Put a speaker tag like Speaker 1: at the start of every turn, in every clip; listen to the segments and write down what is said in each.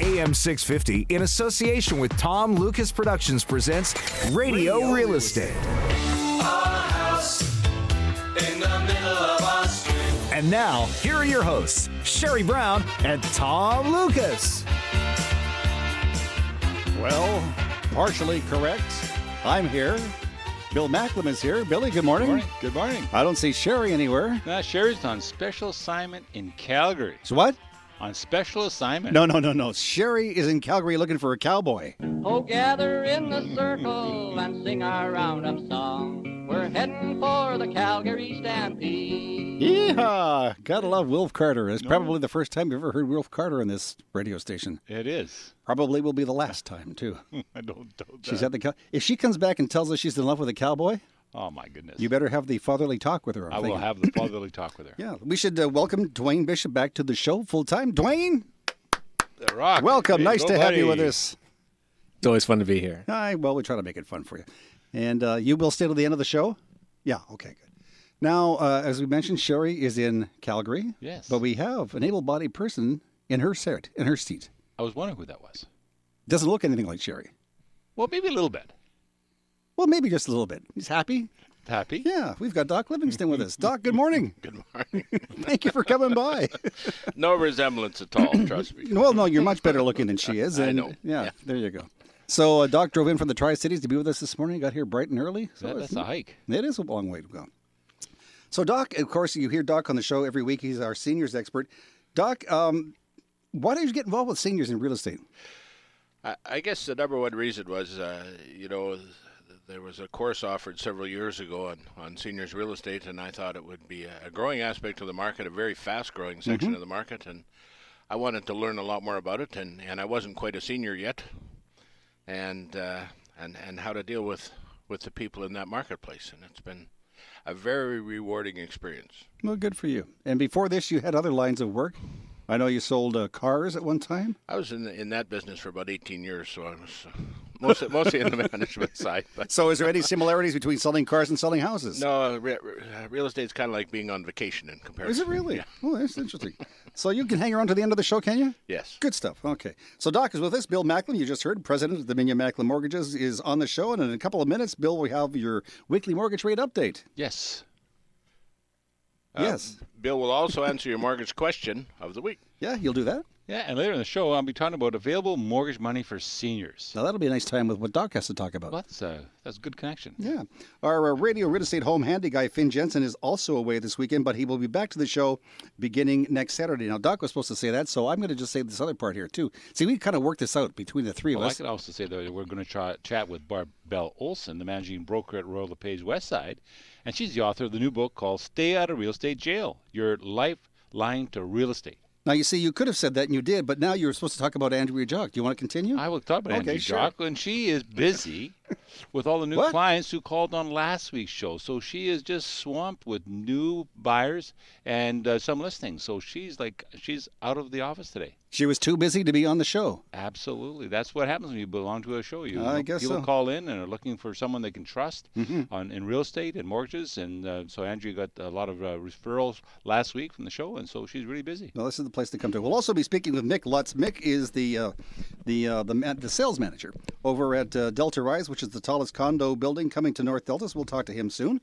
Speaker 1: AM 650, in association with Tom Lucas Productions, presents Radio Real Estate. And now, here are your hosts, Sherry Brown and Tom Lucas.
Speaker 2: Well, partially correct. I'm here. Bill Macklem is here. Billy, good morning.
Speaker 3: Good morning. Good morning.
Speaker 2: I don't see Sherry anywhere.
Speaker 3: Sherry's on special assignment in Calgary.
Speaker 2: So what?
Speaker 3: On special assignment.
Speaker 2: No. Sherry is in Calgary looking for a cowboy.
Speaker 4: Oh, gather in the circle and sing our roundup song. We're heading for the Calgary Stampede.
Speaker 2: Yeehaw! Gotta love Wilf Carter. It's probably the first time you've ever heard Wilf Carter on this radio station.
Speaker 3: It is.
Speaker 2: Probably will be the last time, too.
Speaker 3: I don't doubt that.
Speaker 2: She's at the if she comes back and tells us she's in love with a cowboy,
Speaker 3: oh, my goodness.
Speaker 2: you better have the fatherly talk with her.
Speaker 3: I will have the fatherly talk with her.
Speaker 2: Yeah, we should welcome Dwayne Bishop back to the show full time. Dwayne!
Speaker 3: The Rock.
Speaker 2: Welcome.
Speaker 3: Hey,
Speaker 2: nice to have you with us.
Speaker 5: It's always fun to be here.
Speaker 2: Well, we try to make it fun for you. And you will stay till the end of the show? Yeah, okay, good. Now, as we mentioned, Sherry is in Calgary.
Speaker 3: Yes.
Speaker 2: But we have an able-bodied person in her seat.
Speaker 3: I was wondering who that was.
Speaker 2: Doesn't look anything like Sherry.
Speaker 3: Well, maybe a little bit.
Speaker 2: Well, maybe just a little bit. He's happy?
Speaker 3: Happy?
Speaker 2: Yeah, we've got Doc Livingston with us. Doc, good morning.
Speaker 6: Good morning.
Speaker 2: Thank you for coming by.
Speaker 6: No resemblance at all, trust me.
Speaker 2: Well, no, you're much better looking than she is.
Speaker 6: I
Speaker 2: And,
Speaker 6: know.
Speaker 2: Yeah,
Speaker 6: Yeah.
Speaker 2: there you go. So Doc drove in from the Tri-Cities to be with us this morning. Got here bright and early. So
Speaker 3: That's a hike.
Speaker 2: It is a long way to go. So Doc, of course, you hear Doc on the show every week. He's our seniors expert. Doc, why did you get involved with seniors in real estate?
Speaker 6: I guess the number one reason was, there was a course offered several years ago on seniors real estate, and I thought it would be a growing aspect of the market, a very fast-growing section of the market, and I wanted to learn a lot more about it, and I wasn't quite a senior yet, and how to deal with the people in that marketplace, and it's been a very rewarding experience.
Speaker 2: Well, good for you. And before this, you had other lines of work. I know you sold cars at one time.
Speaker 6: I was in that business for about 18 years, so I was mostly in the management side. But
Speaker 2: So is there any similarities between selling cars and selling houses?
Speaker 6: no, real estate's kind of like being on vacation in comparison.
Speaker 2: Is it really?
Speaker 6: Yeah.
Speaker 2: Oh, that's interesting. So you can hang around to the end of the show, can you?
Speaker 6: Yes.
Speaker 2: Good stuff. Okay. So Doc is with us. Bill Macklem, you just heard, president of Dominion Macklem Mortgages, is on the show. And in a couple of minutes, Bill, we have your weekly mortgage rate update.
Speaker 3: Yes.
Speaker 2: Yes.
Speaker 6: Bill will also answer your mortgage question of the week.
Speaker 2: Yeah, you'll do that.
Speaker 3: Yeah, and later in the show, I'll be talking about available mortgage money for seniors.
Speaker 2: Now, that'll be a nice time with what Doc has to talk about.
Speaker 3: Well, that's a good connection.
Speaker 2: Yeah. Our radio real estate home handy guy, Finn Jensen, is also away this weekend, but he will be back to the show beginning next Saturday. Now, Doc was supposed to say that, so I'm going to just say this other part here, too. See, we kind of worked this out between the three of
Speaker 3: Well, I
Speaker 2: us.
Speaker 3: could also say that we're going to chat with Barb Bell Olson, the managing broker at Royal LePage Westside, and she's the author of the new book called Stay Out of Real Estate Jail, Your Lifeline to Real Estate.
Speaker 2: Now, you see, you could have said that, and you did, but now you're supposed to talk about Andrea Jock. Do you want to continue?
Speaker 3: I will talk about Andrea
Speaker 2: sure.
Speaker 3: Jock, and she is busy with all the new clients who called on last week's show. So she is just swamped with new buyers and some listings. So she's out of the office today.
Speaker 2: She was too busy to be on the show.
Speaker 3: Absolutely. That's what happens when you belong to a show.
Speaker 2: I guess
Speaker 3: people
Speaker 2: so.
Speaker 3: call in and are looking for someone they can trust in real estate and mortgages. And so Andrea got a lot of referrals last week from the show, and so she's really busy.
Speaker 2: Well, this is the place to come to. We'll also be speaking with Mick Lutz. Mick is the sales manager over at Delta Rise, which is the tallest condo building coming to North Delta. So we'll talk to him soon.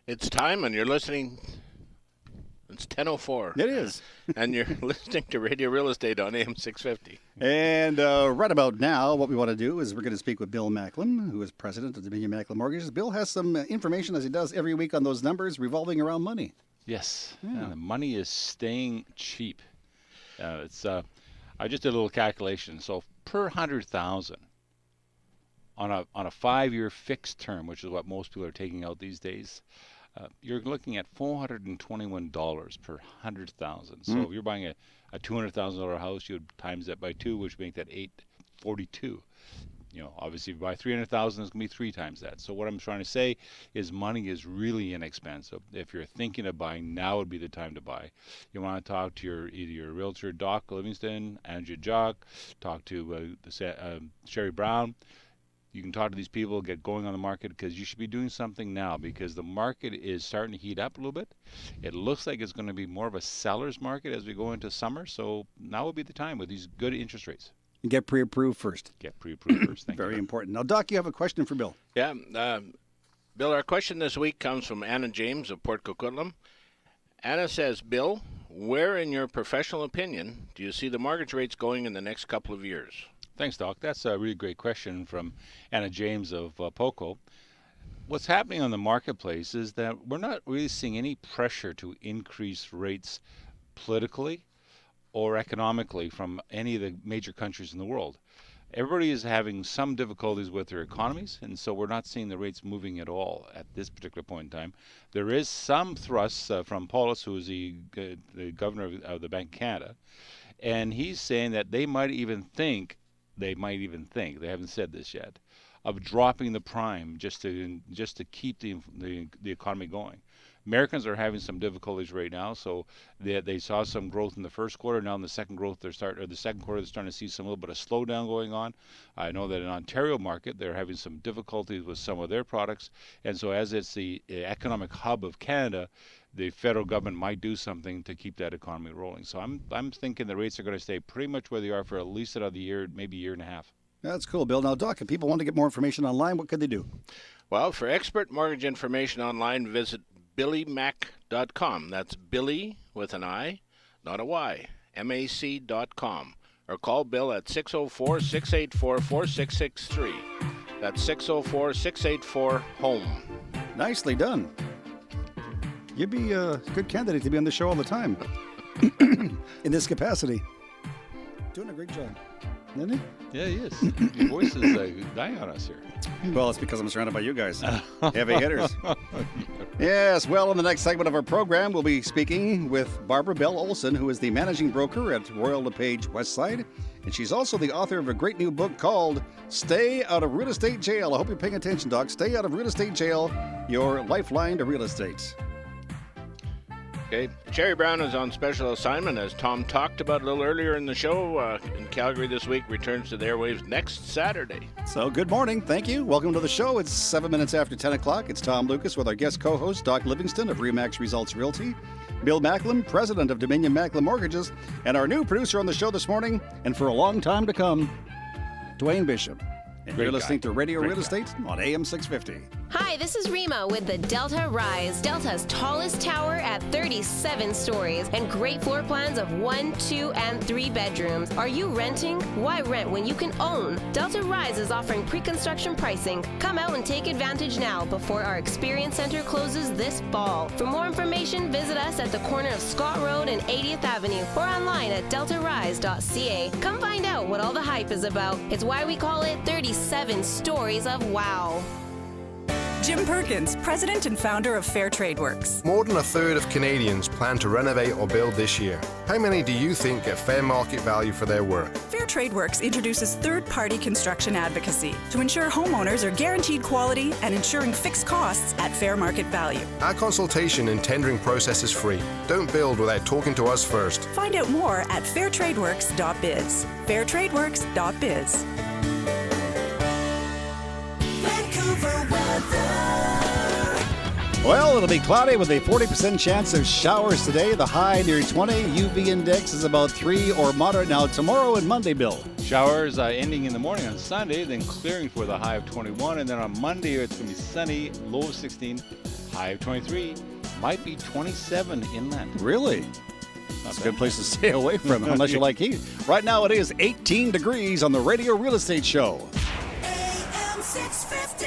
Speaker 6: It's time, and you're listening. It's 10:04.
Speaker 2: It is.
Speaker 6: And you're listening to Radio Real Estate on AM 650.
Speaker 2: And right about now, what we want to do is we're going to speak with Bill Macklem, who is president of Dominion Macklem Mortgages. Bill has some information, as he does every week, on those numbers revolving around money.
Speaker 3: Yes, and the money is staying cheap. I just did a little calculation. So per 100,000 on a 5-year fixed term, which is what most people are taking out these days, you're looking at $421 per 100,000. So if you're buying a $200,000 house, you would times that by 2, which would make that $842. Obviously, if you buy 300,000, it's going to be 3 times that. So what I'm trying to say is money is really inexpensive. If you're thinking of buying, now would be the time to buy. You want to talk to either your realtor, Doc Livingston, Andrea Jock, talk to Sherry Brown. You can talk to these people, get going on the market, because you should be doing something now because the market is starting to heat up a little bit. It looks like it's going to be more of a seller's market as we go into summer. So now would be the time with these good interest rates.
Speaker 2: Get pre-approved first.
Speaker 3: Get pre-approved first. Thank you.
Speaker 2: Very important. Now, Doc, you have a question for Bill.
Speaker 6: Yeah, Bill, our question this week comes from Anna James of Port Coquitlam. Anna says, Bill, where in your professional opinion do you see the mortgage rates going in the next couple of years?
Speaker 3: Thanks, Doc. That's a really great question from Anna James of Poco. What's happening on the marketplace is that we're not really seeing any pressure to increase rates politically or economically from any of the major countries in the world. Everybody is having some difficulties with their economies, and so we're not seeing the rates moving at all at this particular point in time. There is some thrust from Paulus, who is the governor of the Bank of Canada, and he's saying that they might even think, they haven't said this yet, of dropping the prime just to keep the economy going. Americans are having some difficulties right now, so they saw some growth in the first quarter. Now in the second quarter, they're starting to see some little bit of slowdown going on. I know that in Ontario market, they're having some difficulties with some of their products, and so as it's the economic hub of Canada, the federal government might do something to keep that economy rolling. So I'm thinking the rates are going to stay pretty much where they are for at least another year, maybe a year and a half.
Speaker 2: That's cool, Bill. Now, Doc, if people want to get more information online, what could they do?
Speaker 6: Well, for expert mortgage information online, visit billymac.com. That's Billy with an I, not a Y, MAC.com. Or call Bill at 604-684-4663. That's 604-684-HOME.
Speaker 2: Nicely done. You'd be a good candidate to be on the show all the time in this capacity. Doing a great job, isn't he?
Speaker 3: Yeah, he is. Your voice is dying on us here.
Speaker 2: Well, it's because I'm surrounded by you guys. Heavy hitters. Yes, well, in the next segment of our program, we'll be speaking with Barbara Bell Olson, who is the managing broker at Royal LePage Westside. And she's also the author of a great new book called Stay Out of Real Estate Jail. I hope you're paying attention, Doc. Stay Out of Real Estate Jail, your lifeline to real estate.
Speaker 6: Okay, Cherry Brown is on special assignment, as Tom talked about a little earlier in the show. In Calgary this week, returns to the airwaves next Saturday.
Speaker 2: So good morning. Thank you. Welcome to the show. It's 7 minutes after 10 o'clock. It's Tom Lucas with our guest co-host, Doc Livingston of RE/MAX Results Realty, Bill Macklem, president of Dominion Macklem Mortgages, and our new producer on the show this morning, and for a long time to come, Dwayne Bishop. And you're listening to Radio Real Estate on AM 650.
Speaker 7: Hi, this is Rima with the Delta Rise, Delta's tallest tower at 37 stories and great floor plans of 1, 2, and 3 bedrooms. Are you renting? Why rent when you can own? Delta Rise is offering pre-construction pricing. Come out and take advantage now before our Experience Center closes this fall. For more information, visit us at the corner of Scott Road and 80th Avenue or online at deltarise.ca. Come find out what all the hype is about. It's why we call it 37 stories of wow.
Speaker 8: Jim Perkins, president and founder of Fair Trade Works.
Speaker 9: More than a third of Canadians plan to renovate or build this year. How many do you think get fair market value for their work?
Speaker 8: Fair Trade Works introduces third-party construction advocacy to ensure homeowners are guaranteed quality and ensuring fixed costs at fair market value.
Speaker 9: Our consultation and tendering process is free. Don't build without talking to us first.
Speaker 8: Find out more at fairtradeworks.biz. fairtradeworks.biz.
Speaker 2: Well, it'll be cloudy with a 40% chance of showers today. The high near 20. UV index is about 3 or moderate. Now, tomorrow and Monday, Bill.
Speaker 3: Showers ending in the morning on Sunday, then clearing for the high of 21. And then on Monday, it's going to be sunny, low of 16, high of 23. Might be 27 inland.
Speaker 2: Really? That's a good place to stay away from, unless you like heat. Right now, it is 18 degrees on the Radio Real Estate Show.
Speaker 10: AM 650.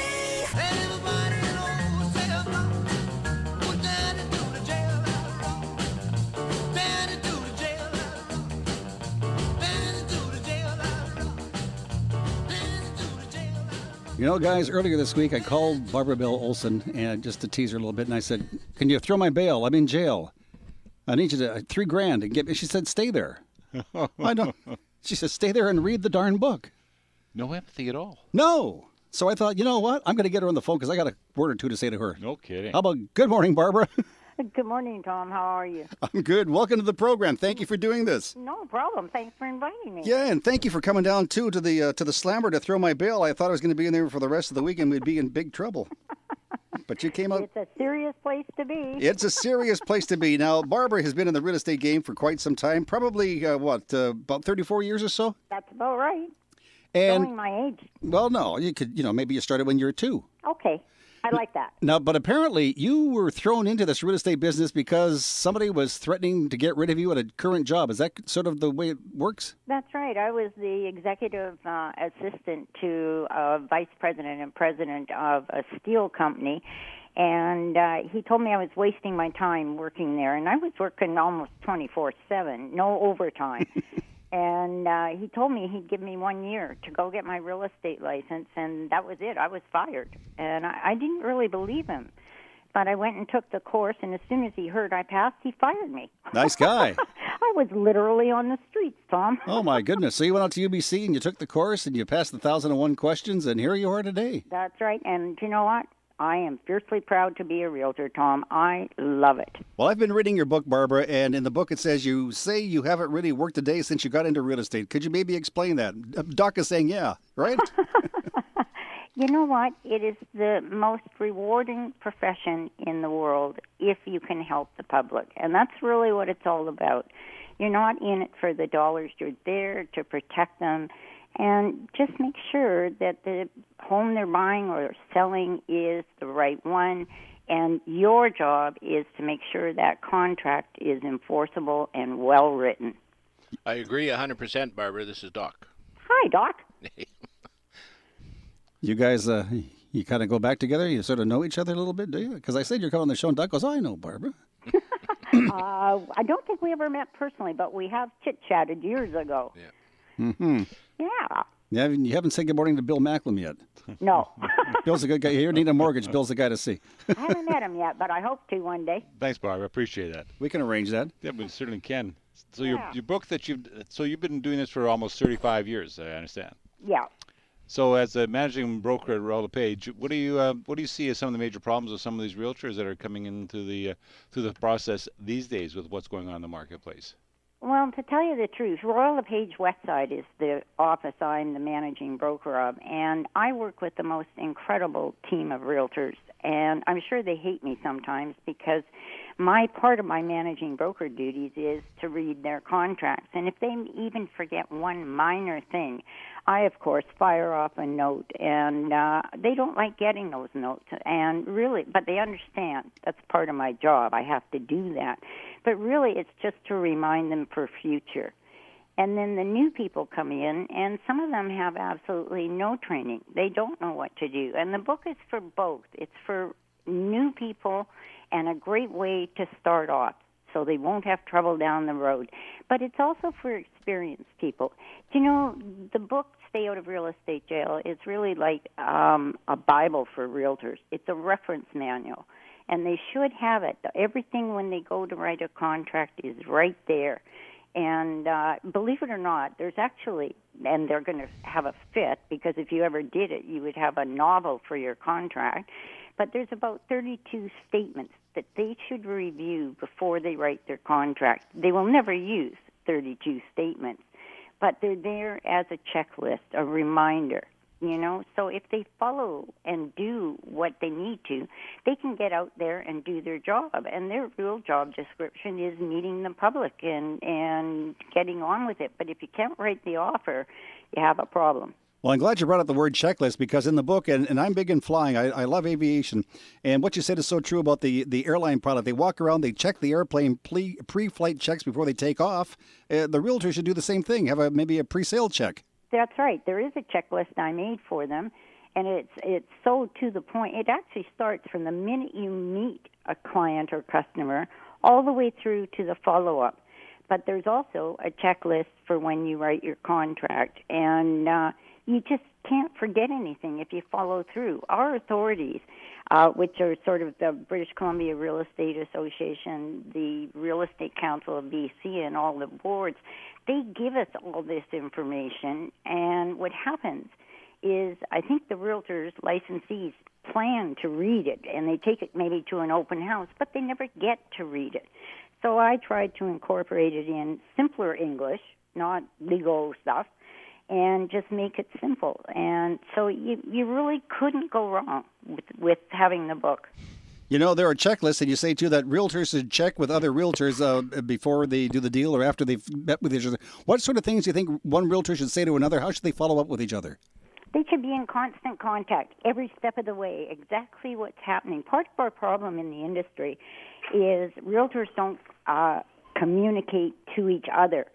Speaker 2: You know, guys, earlier this week, I called Barbara Bell Olson and just to tease her a little bit, and I said, "Can you throw my bail? I'm in jail. I need you to $3,000 and get me." She said, "Stay there." I don't. She said, "Stay there and read the darn book."
Speaker 3: No empathy at all.
Speaker 2: No. So I thought, you know what? I'm going to get her on the phone because I got a word or two to say to her.
Speaker 3: No kidding.
Speaker 2: How about good morning, Barbara?
Speaker 11: Good morning, Tom. How are you?
Speaker 2: I'm good. Welcome to the program. Thank you for doing this.
Speaker 11: No problem. Thanks for inviting me.
Speaker 2: Yeah, and thank you for coming down too to the slammer to throw my bail. I thought I was going to be in there for the rest of the week and we'd be in big trouble. But you came out.
Speaker 11: It's a serious place to be.
Speaker 2: It's a serious place to be. Now, Barbara has been in the real estate game for quite some time. Probably about 34 years or so.
Speaker 11: That's about right.
Speaker 2: And
Speaker 11: Showing my age.
Speaker 2: well, no, you could, maybe you started when you were 2.
Speaker 11: Okay. I like that.
Speaker 2: Now, but apparently you were thrown into this real estate business because somebody was threatening to get rid of you at a current job. Is that sort of the way it works?
Speaker 11: That's right. I was the executive assistant to a vice president and president of a steel company. And he told me I was wasting my time working there. And I was working almost 24/7, no overtime. And he told me he'd give me 1 year to go get my real estate license, and that was it. I was fired. And I didn't really believe him. But I went and took the course, and as soon as he heard I passed, he fired me.
Speaker 2: Nice guy.
Speaker 11: I was literally on the streets, Tom.
Speaker 2: Oh, my goodness. So you went out to UBC, and you took the course, and you passed the 1,001 questions, and here you are today.
Speaker 11: That's right. And you know what? I am fiercely proud to be a realtor, Tom. I love it.
Speaker 2: Well, I've been reading your book, Barbara, and in the book it says you say you haven't really worked a day since you got into real estate. Could you maybe explain that? Doc is saying yeah, right?
Speaker 11: You know what? It is the most rewarding profession in the world if you can help the public. And that's really what it's all about. You're not in it for the dollars. You're there to protect them and just make sure that the home they're buying or selling is the right one. And your job is to make sure that contract is enforceable and well written.
Speaker 6: I agree 100%, Barbara. This is Doc.
Speaker 11: Hi, Doc.
Speaker 2: You guys, you kind of go back together? You sort of know each other a little bit, do you? Because I said you're coming on the show, and Doc goes, I know Barbara.
Speaker 11: I don't think we ever met personally, but we have chit-chatted years ago.
Speaker 6: Yeah.
Speaker 2: Mm-hmm.
Speaker 11: Yeah.
Speaker 2: You haven't said good morning to Bill Macklem yet.
Speaker 11: No.
Speaker 2: Bill's a good guy. You need a mortgage. Bill's the guy to see.
Speaker 11: I haven't met him yet, but I hope to one day.
Speaker 3: Thanks, Barbara. Appreciate that.
Speaker 2: We can arrange that.
Speaker 3: Yeah, we certainly can. So
Speaker 11: Yeah.
Speaker 3: your book that you've been doing this for almost 35 years, I understand.
Speaker 11: Yeah.
Speaker 3: So as a managing broker at RadioLeState, what do you see as some of the major problems with some of these realtors that are coming into the through the process these days with what's going on in the marketplace?
Speaker 11: Well, to tell you the truth, Royal LePage Westside is the office I'm the managing broker of, and I work with the most incredible team of realtors, and I'm sure they hate me sometimes because part of my managing broker duties is to read their contracts, and if they even forget one minor thing, I, of course, fire off a note, and they don't like getting those notes, and really, but they understand that's part of my job. I have to do that. But really, it's just to remind them for future. And then the new people come in, and some of them have absolutely no training. They don't know what to do. And the book is for both. It's for new people and a great way to start off so they won't have trouble down the road. But it's also for experienced people. Do you know, the book, Stay Out of Real Estate Jail, is really like a Bible for realtors. It's a reference manual. And they should have it. Everything when they go to write a contract is right there. And believe it or not, there's actually, and they're going to have a fit, because if you ever did it, you would have a novel for your contract. But there's about 32 statements that they should review before they write their contract. They will never use 32 statements, but they're there as a checklist, a reminder. So if they follow and do what they need to, they can get out there and do their job. And their real job description is meeting the public and getting on with it. But if you can't write the offer, you have a problem.
Speaker 2: Well, I'm glad you brought up the word checklist, because in the book, and I'm big in flying, I love aviation, and what you said is so true about the airline pilot. They walk around, they check the airplane pre-flight checks before they take off. The realtor should do the same thing, have maybe a pre-sale check.
Speaker 11: That's right. There is a checklist I made for them, and it's so to the point. It actually starts from the minute you meet a client or customer all the way through to the follow-up. But there's also a checklist for when you write your contract, and you just can't forget anything if you follow through. Our authorities, which are sort of the British Columbia Real Estate Association, the Real Estate Council of BC, and all the boards, they give us all this information, and what happens is I think the realtors, licensees, plan to read it, and they take it maybe to an open house, but they never get to read it. So I tried to incorporate it in simpler English, not legal stuff, and just make it simple. And so you really couldn't go wrong with having the book.
Speaker 2: You know, there are checklists, and you say, too, that realtors should check with other realtors before they do the deal or after they've met with each other. What sort of things do you think one realtor should say to another? How should they follow up with each other?
Speaker 11: They should be in constant contact every step of the way, exactly what's happening. Part of our problem in the industry is realtors don't communicate to each other.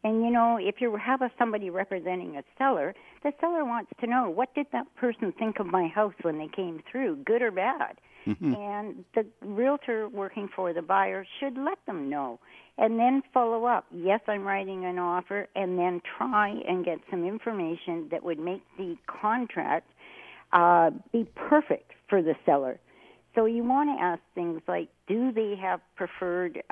Speaker 11: And, you know, if you have somebody representing a seller, the seller wants to know, what did that person think of my house when they came through, good or bad? Mm-hmm. And the realtor working for the buyer should let them know. And then follow up. Yes, I'm writing an offer, and then try and get some information that would make the contract be perfect for the seller. So you want to ask things like, do they have preferred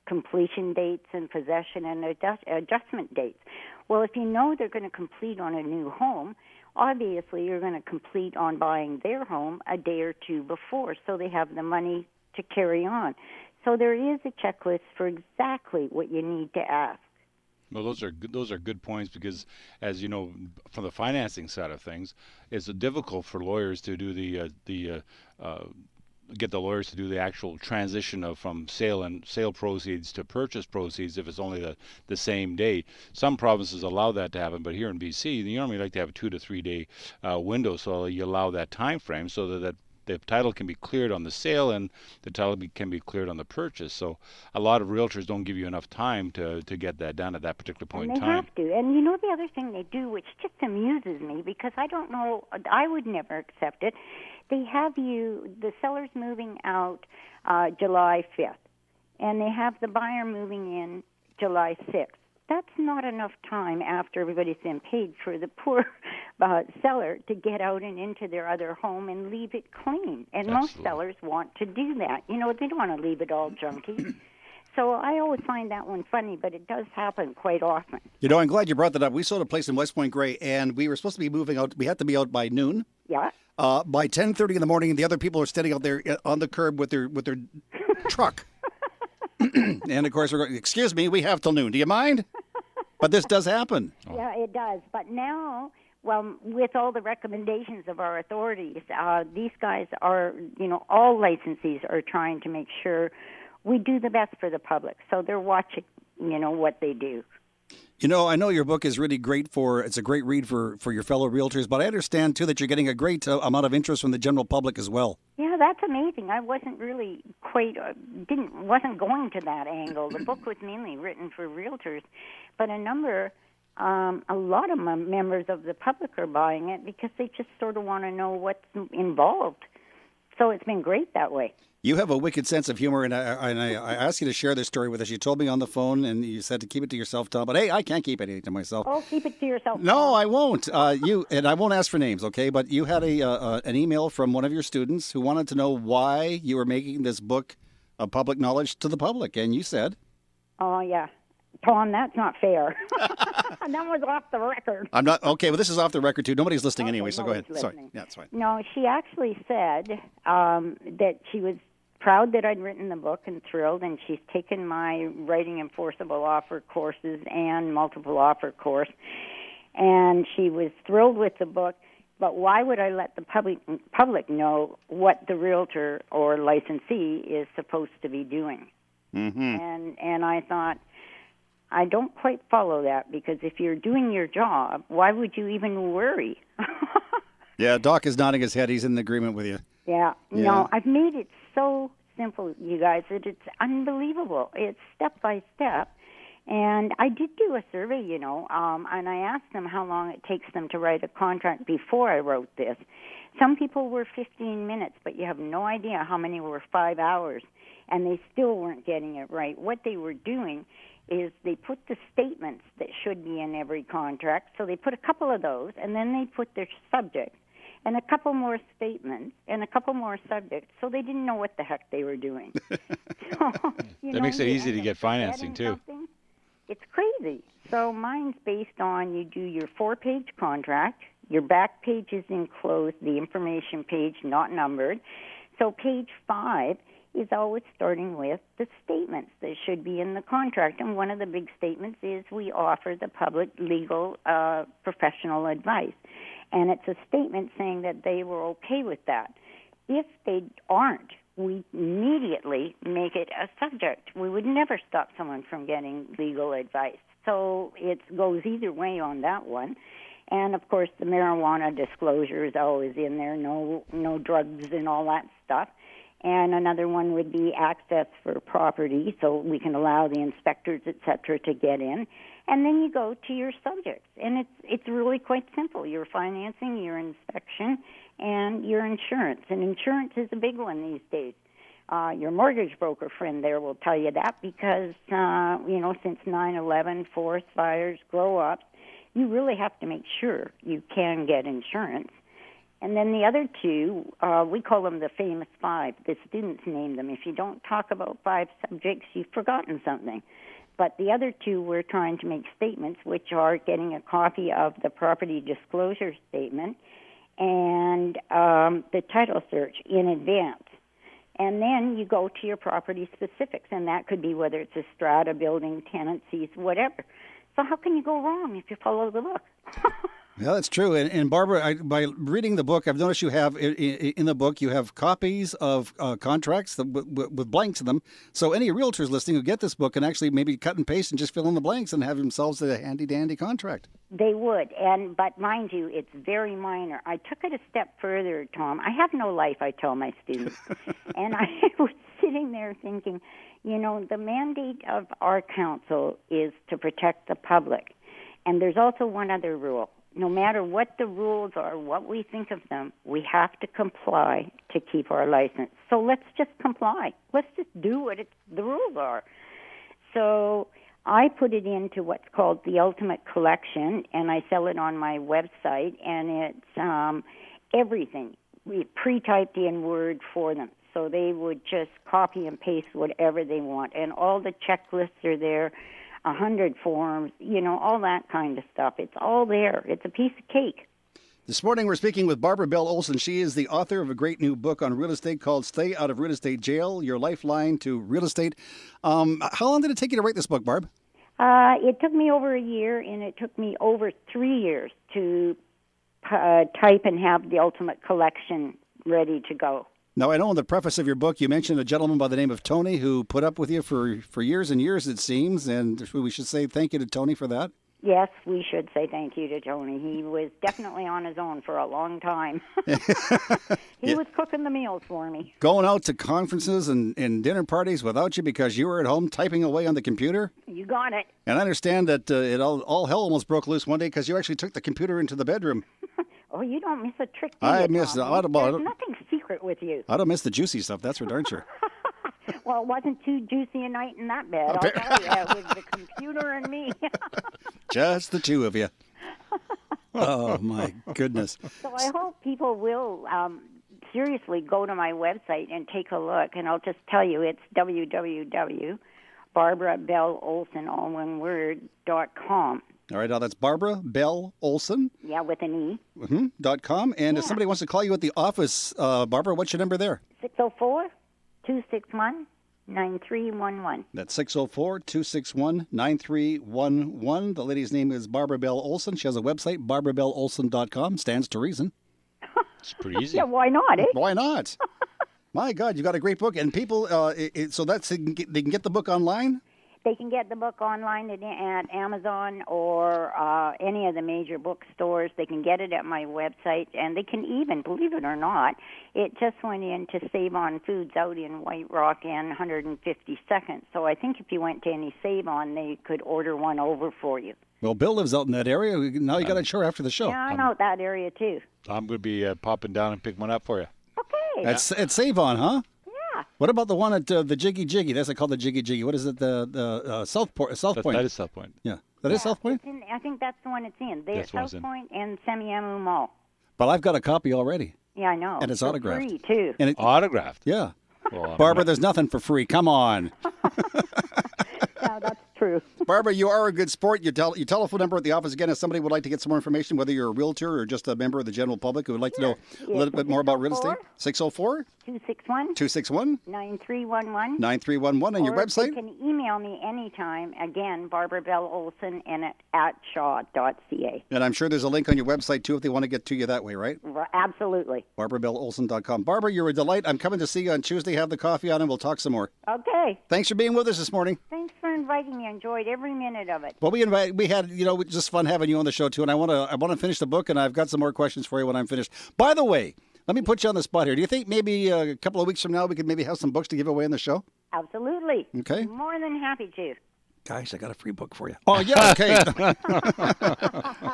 Speaker 11: completion dates and possession and adjustment dates? Well, if you know they're going to complete on a new home, obviously you're going to complete on buying their home a day or two before, so they have the money to carry on. So there is a checklist for exactly what you need to ask.
Speaker 3: Well, those are good points, because, as you know, from the financing side of things, it's difficult for lawyers to do get the lawyers to do the actual transition from sale proceeds to purchase proceeds if it's only the same day. Some provinces allow that to happen, but here in BC, you normally like to have a 2 to 3 day window, so you allow that time frame so that the title can be cleared on the sale and the title can be cleared on the purchase. So a lot of realtors don't give you enough time to get that done at that particular point in time.
Speaker 11: And they have to. And you know the other thing they do, which just amuses me, because I don't know, I would never accept it, they have the seller's moving out July 5th, and they have the buyer moving in July 6th. That's not enough time after everybody's been paid for the poor seller to get out and into their other home and leave it clean. And
Speaker 3: Absolutely.
Speaker 11: Most sellers want to do that. You know, they don't want to leave it all junky. So I always find that one funny, but it does happen quite often.
Speaker 2: You know, I'm glad you brought that up. We sold a place in West Point Grey, and we were supposed to be moving out. We had to be out by noon.
Speaker 11: Yeah.
Speaker 2: By 10:30 in the morning, the other people are standing out there on the curb with their truck. And, of course, we're going, excuse me, we have till noon. Do you mind? But this does happen.
Speaker 11: Yeah, it does. But now, well, with all the recommendations of our authorities, these guys are, you know, all licensees are trying to make sure we do the best for the public. So they're watching, you know, what they do.
Speaker 2: You know, I know your book is really great it's a great read for your fellow realtors, but I understand, too, that you're getting a great amount of interest from the general public as well. Yeah,
Speaker 11: that's amazing. I wasn't really wasn't going to that angle. The book was mainly written for realtors, but a lot of members of the public are buying it because they just sort of want to know what's involved. So it's been great that way.
Speaker 2: You have a wicked sense of humor, and I asked you to share this story with us. You told me on the phone, and you said to keep it to yourself, Tom. But, hey, I can't keep anything to myself.
Speaker 11: Oh, keep it to yourself.
Speaker 2: No, Tom. I won't. And I won't ask for names, okay? But you had an email from one of your students who wanted to know why you were making this book of public knowledge to the public, and you said...
Speaker 11: Oh, yeah. Tom, that's not fair. That was off the record.
Speaker 2: I'm not... Okay, well, this is off the record, too. Nobody's listening anyway, so go ahead.
Speaker 11: Listening.
Speaker 2: Sorry. Yeah, that's fine.
Speaker 11: No, she actually said that she was proud that I'd written the book and thrilled, and she's taken my writing enforceable offer courses and multiple offer course, and she was thrilled with the book. But why would I let the public know what the realtor or licensee is supposed to be doing? Mm-hmm. And I thought, I don't quite follow that, because if you're doing your job, why would you even worry?
Speaker 2: Yeah, Doc is nodding his head. He's in agreement with you.
Speaker 11: Yeah. No, I've made it so simple, you guys, that it's unbelievable. It's step by step. And I did do a survey, you know, and I asked them how long it takes them to write a contract before I wrote this. Some people were 15 minutes, but you have no idea how many were 5 hours, and they still weren't getting it right. What they were doing is they put the statements that should be in every contract, so they put a couple of those, and then they put their subject, and a couple more statements, and a couple more subjects, so they didn't know what the heck they were doing. So,
Speaker 3: that makes it easy to get financing, too.
Speaker 11: It's crazy. So mine's based on, you do your 4-page contract, Your back page is enclosed, the information page not numbered. So page 5 is always starting with the statements that should be in the contract. And one of the big statements is we offer the public legal professional advice. And it's a statement saying that they were okay with that. If they aren't, we immediately make it a subject. We would never stop someone from getting legal advice. So it goes either way on that one. And, of course, the marijuana disclosure is always in there, no drugs and all that stuff. And another one would be access for property, so we can allow the inspectors, et cetera, to get in. And then you go to your subjects. And it's really quite simple. Your financing, your inspection, and your insurance. And insurance is a big one these days. Your mortgage broker friend there will tell you that because, since 9/11, forest fires, grow-ups, you really have to make sure you can get insurance. And then the other two, we call them the famous 5. The students name them. If you don't talk about 5 subjects, you've forgotten something. But the other 2, we're trying to make statements, which are getting a copy of the property disclosure statement and the title search in advance. And then you go to your property specifics, and that could be whether it's a strata, building, tenancies, whatever. So how can you go wrong if you follow the book?
Speaker 2: Yeah, that's true. And Barbara, by reading the book, I've noticed you have, in the book, you have copies of contracts with blanks in them. So any realtors listening who get this book can actually maybe cut and paste and just fill in the blanks and have themselves a handy-dandy contract.
Speaker 11: They would. But mind you, it's very minor. I took it a step further, Tom. I have no life, I tell my students. And I was sitting there thinking, the mandate of our council is to protect the public. And there's also one other rule. No matter what the rules are, what we think of them, we have to comply to keep our license. So let's just comply. Let's just do what the rules are. So I put it into what's called the Ultimate Collection, and I sell it on my website, and it's everything. We pre-typed in Word for them. So they would just copy and paste whatever they want. And all the checklists are there. 100 forms, all that kind of stuff. It's all there. It's a piece of cake.
Speaker 2: This morning we're speaking with Barbara Bell Olson. She is the author of a great new book on real estate called Stay Out of Real Estate Jail, Your Lifeline to Real Estate. How long did it take you to write this book, Barb?
Speaker 11: It took me over a year, and it took me over 3 years to type and have the Ultimate Collection ready to go.
Speaker 2: Now, I know in the preface of your book, you mentioned a gentleman by the name of Tony who put up with you for years and years, it seems, and we should say thank you to Tony for that.
Speaker 11: Yes, we should say thank you to Tony. He was definitely on his own for a long time. He was cooking the meals for me.
Speaker 2: Going out to conferences and dinner parties without you because you were at home typing away on the computer?
Speaker 11: You got it.
Speaker 2: And I understand that all hell almost broke loose one day because you actually took the computer into the bedroom.
Speaker 11: Oh, you don't miss a trick, do
Speaker 2: I
Speaker 11: you,
Speaker 2: missed
Speaker 11: Tom? There's nothing secret with you.
Speaker 2: I don't miss the juicy stuff, that's for darn sure.
Speaker 11: Well, it wasn't too juicy a night in that bed, I'll tell you. It was the computer and me.
Speaker 2: Just the two of you. Oh, my goodness.
Speaker 11: So I hope people will seriously go to my website and take a look. And I'll just tell you, it's www.barbarabellolson, all one word, .com.
Speaker 2: All right, now that's Barbara Bell Olson.
Speaker 11: Yeah, with an E.
Speaker 2: .com. And if somebody wants to call you at the office, Barbara, what's your number there?
Speaker 11: 604-261-9311.
Speaker 2: That's 604-261-9311. The lady's name is Barbara Bell Olson. She has a website, barbarabellolson.com. Stands to reason.
Speaker 3: It's pretty easy.
Speaker 11: Yeah, why not, eh?
Speaker 2: Why not? My God, you got a great book. And people, so that's they can get the book online?
Speaker 11: They can get the book online at Amazon or any of the major bookstores. They can get it at my website, and they can even, believe it or not, it just went into Save On Foods out in White Rock and 152nd. So I think if you went to any Save On, they could order one over for you.
Speaker 2: Well, Bill lives out in that area. Now you got to show after the show.
Speaker 11: Yeah, I know that area too.
Speaker 3: I'm going to be popping down and pick one up for you.
Speaker 11: Okay.
Speaker 2: At Save On, huh?
Speaker 11: Yeah.
Speaker 2: What about the one at the Jiggy Jiggy? That's called the Jiggy Jiggy. What is it? The South Point.
Speaker 3: That is South Point.
Speaker 2: Yeah. That is South Point?
Speaker 11: I think that's the one it's in. There's South Point and Semiahmoo Mall.
Speaker 2: But I've got a copy already.
Speaker 11: Yeah, I know.
Speaker 2: And it's autographed.
Speaker 11: Free, too.
Speaker 2: And
Speaker 3: Autographed?
Speaker 2: Yeah.
Speaker 3: Well,
Speaker 2: Barbara, there's nothing for free. Come on.
Speaker 11: Yeah, that's true. true.
Speaker 2: Barbara, you are a good sport. Your telephone number at the office, again, if somebody would like to get some more information, whether you're a realtor or just a member of the general public who would like to know a little bit more about real estate. 604?
Speaker 11: 261?
Speaker 2: 261?
Speaker 11: 9311.
Speaker 2: 9311. And your website?
Speaker 11: You can email me anytime. Again, Barbara Bell Olson and at shaw.ca.
Speaker 2: And I'm sure there's a link on your website, too, if they want to get to you that way, right?
Speaker 11: Absolutely.
Speaker 2: BarbaraBellOlson.com. Barbara, you're a delight. I'm coming to see you on Tuesday. Have the coffee on and we'll talk some more.
Speaker 11: Okay.
Speaker 2: Thanks for being with us this morning.
Speaker 11: Thanks for inviting me. I enjoyed every minute of it.
Speaker 2: Well, we had, just fun having you on the show, too. And I want to finish the book, and I've got some more questions for you when I'm finished. By the way, let me put you on the spot here. Do you think maybe a couple of weeks from now we could maybe have some books to give away on the show?
Speaker 11: Absolutely.
Speaker 2: Okay.
Speaker 11: More than happy to.
Speaker 2: Guys, I got a free book for you. Oh, yeah, okay.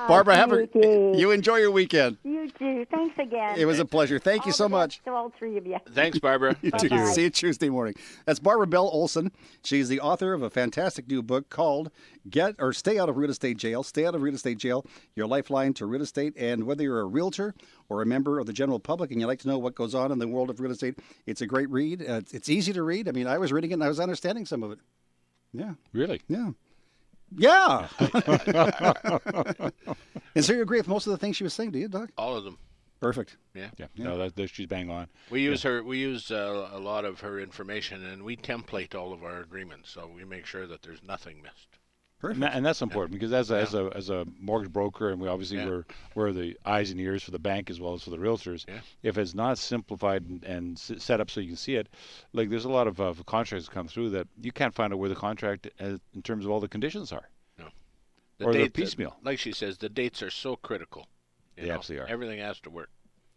Speaker 2: Barbara, you enjoy your weekend.
Speaker 11: You too. Thanks again.
Speaker 2: It was a pleasure. Thank you so much.
Speaker 11: To all three of you.
Speaker 6: Thanks, Barbara.
Speaker 2: You too. See you Tuesday morning. That's Barbara Bell Olson. She's the author of a fantastic new book called Stay Out of Real Estate Jail. Stay Out of Real Estate Jail, your lifeline to real estate. And whether you're a realtor or a member of the general public and you like to know what goes on in the world of real estate, it's a great read. It's easy to read. I mean, I was reading it and I was understanding some of it. Yeah.
Speaker 3: Really?
Speaker 2: Yeah. Yeah. And so you agree with most of the things she was saying, do you, Doc?
Speaker 6: All of them.
Speaker 2: Perfect.
Speaker 6: Yeah.
Speaker 3: No, she's bang on.
Speaker 6: We use her. We use a lot of her information, and we template all of our agreements, so we make sure that there's nothing missed.
Speaker 2: Perfect.
Speaker 3: And that's important because as a mortgage broker, and we obviously we're the eyes and ears for the bank as well as for the realtors. Yeah. If it's not simplified and set up so you can see it, like there's a lot of contracts that come through that you can't find out where the contract in terms of all the conditions are. No. Or they're piecemeal.
Speaker 6: Like she says, the dates are so critical.
Speaker 3: They absolutely are.
Speaker 6: Everything has to work.